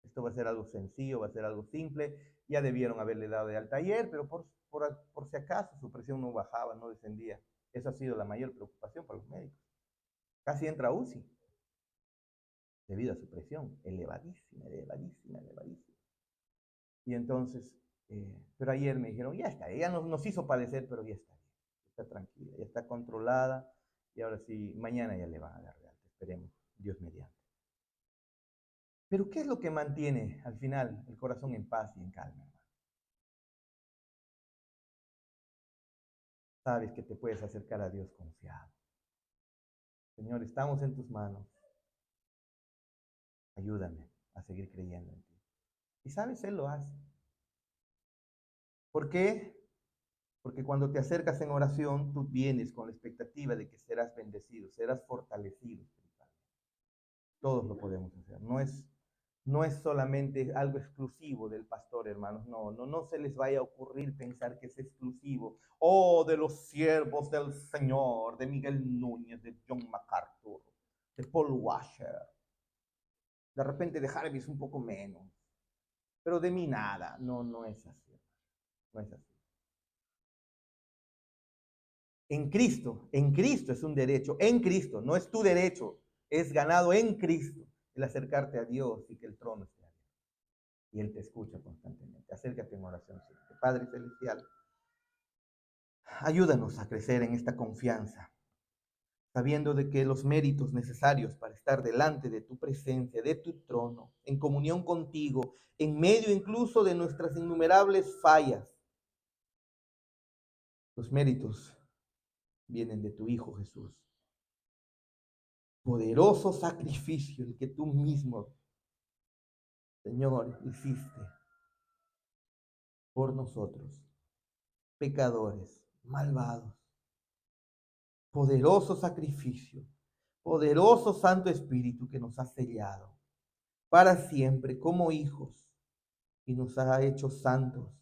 Speaker 1: Esto va a ser algo sencillo, va a ser algo simple. Ya debieron haberle dado de alta ayer, pero por si acaso su presión no bajaba, no descendía. Esa ha sido la mayor preocupación para los médicos. Casi entra a UCI debido a su presión elevadísima, elevadísima, elevadísima. Y entonces, pero ayer me dijeron, ya está, ella nos hizo padecer, pero ya está tranquila, ya está controlada, y ahora sí, mañana ya le van a dar de alta, esperemos, Dios mediante. Pero ¿qué es lo que mantiene al final el corazón en paz y en calma, hermano? Sabes que te puedes acercar a Dios confiado. Señor, estamos en tus manos. Ayúdame a seguir creyendo en ti. Y sabes, Él lo hace. ¿Por qué? Porque cuando te acercas en oración, tú vienes con la expectativa de que serás bendecido, serás fortalecido espiritualmente. Todos lo podemos hacer. No es solamente algo exclusivo del pastor, hermanos. No se les vaya a ocurrir pensar que es exclusivo. Oh, de los siervos del Señor, de Miguel Núñez, de John MacArthur, de Paul Washer. De repente de Harvey es un poco menos. Pero de mí nada. No es así. No es así. En Cristo es un derecho, en Cristo, no es tu derecho, es ganado en Cristo el acercarte a Dios y que el trono esté abierto. Y Él te escucha constantemente. Acércate en oración siempre. Padre Celestial, ayúdanos a crecer en esta confianza, sabiendo de que los méritos necesarios para estar delante de tu presencia, de tu trono, en comunión contigo, en medio incluso de nuestras innumerables fallas, los méritos vienen de tu Hijo Jesús. Poderoso sacrificio el que tú mismo, Señor, hiciste por nosotros, pecadores, malvados. Poderoso sacrificio, poderoso Santo Espíritu que nos ha sellado para siempre como hijos y nos ha hecho santos,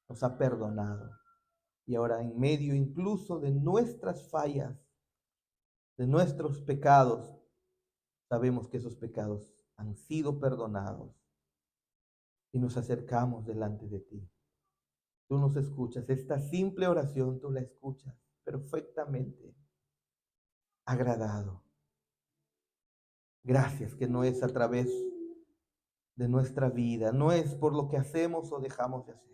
Speaker 1: nos ha perdonado. Y ahora en medio incluso de nuestras fallas, de nuestros pecados, sabemos que esos pecados han sido perdonados y nos acercamos delante de ti. Tú nos escuchas, esta simple oración tú la escuchas perfectamente, agradado. Gracias que no es a través de nuestra vida, no es por lo que hacemos o dejamos de hacer.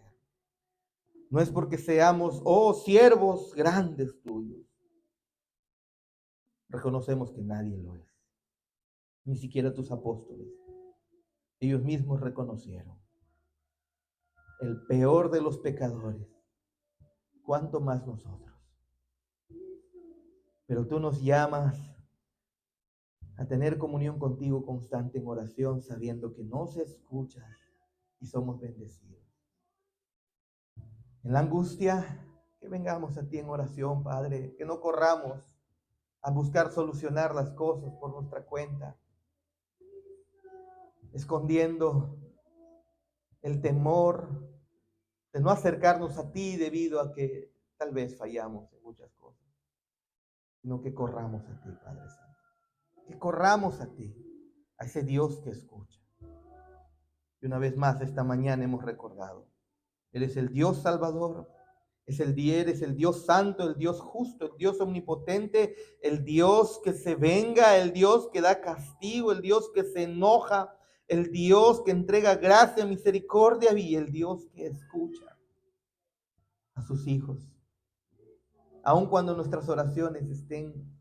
Speaker 1: No es porque seamos, siervos grandes tuyos. Reconocemos que nadie lo es, ni siquiera tus apóstoles. Ellos mismos reconocieron el peor de los pecadores, cuánto más nosotros. Pero tú nos llamas a tener comunión contigo constante en oración, sabiendo que nos escuchas y somos bendecidos. En la angustia, que vengamos a ti en oración, Padre, que no corramos a buscar solucionar las cosas por nuestra cuenta, escondiendo el temor de no acercarnos a ti debido a que tal vez fallamos en muchas cosas, sino que corramos a ti, Padre Santo, que corramos a ti, a ese Dios que escucha. Y una vez más esta mañana hemos recordado, eres el Dios Salvador, eres el Dios santo, el Dios justo, el Dios omnipotente, el Dios que se venga, el Dios que da castigo, el Dios que se enoja, el Dios que entrega gracia, misericordia y el Dios que escucha a sus hijos. Aun cuando nuestras oraciones estén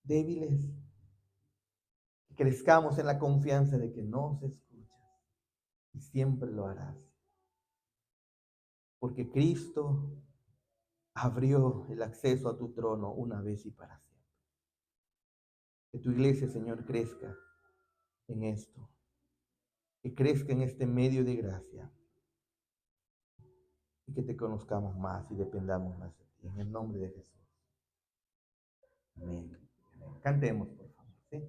Speaker 1: débiles, crezcamos en la confianza de que nos escuchas y siempre lo harás. Porque Cristo abrió el acceso a tu trono una vez y para siempre. Que tu iglesia, Señor, crezca en esto. Que crezca en este medio de gracia. Y que te conozcamos más y dependamos más de ti. En el nombre de Jesús. Amén. Cantemos, pues.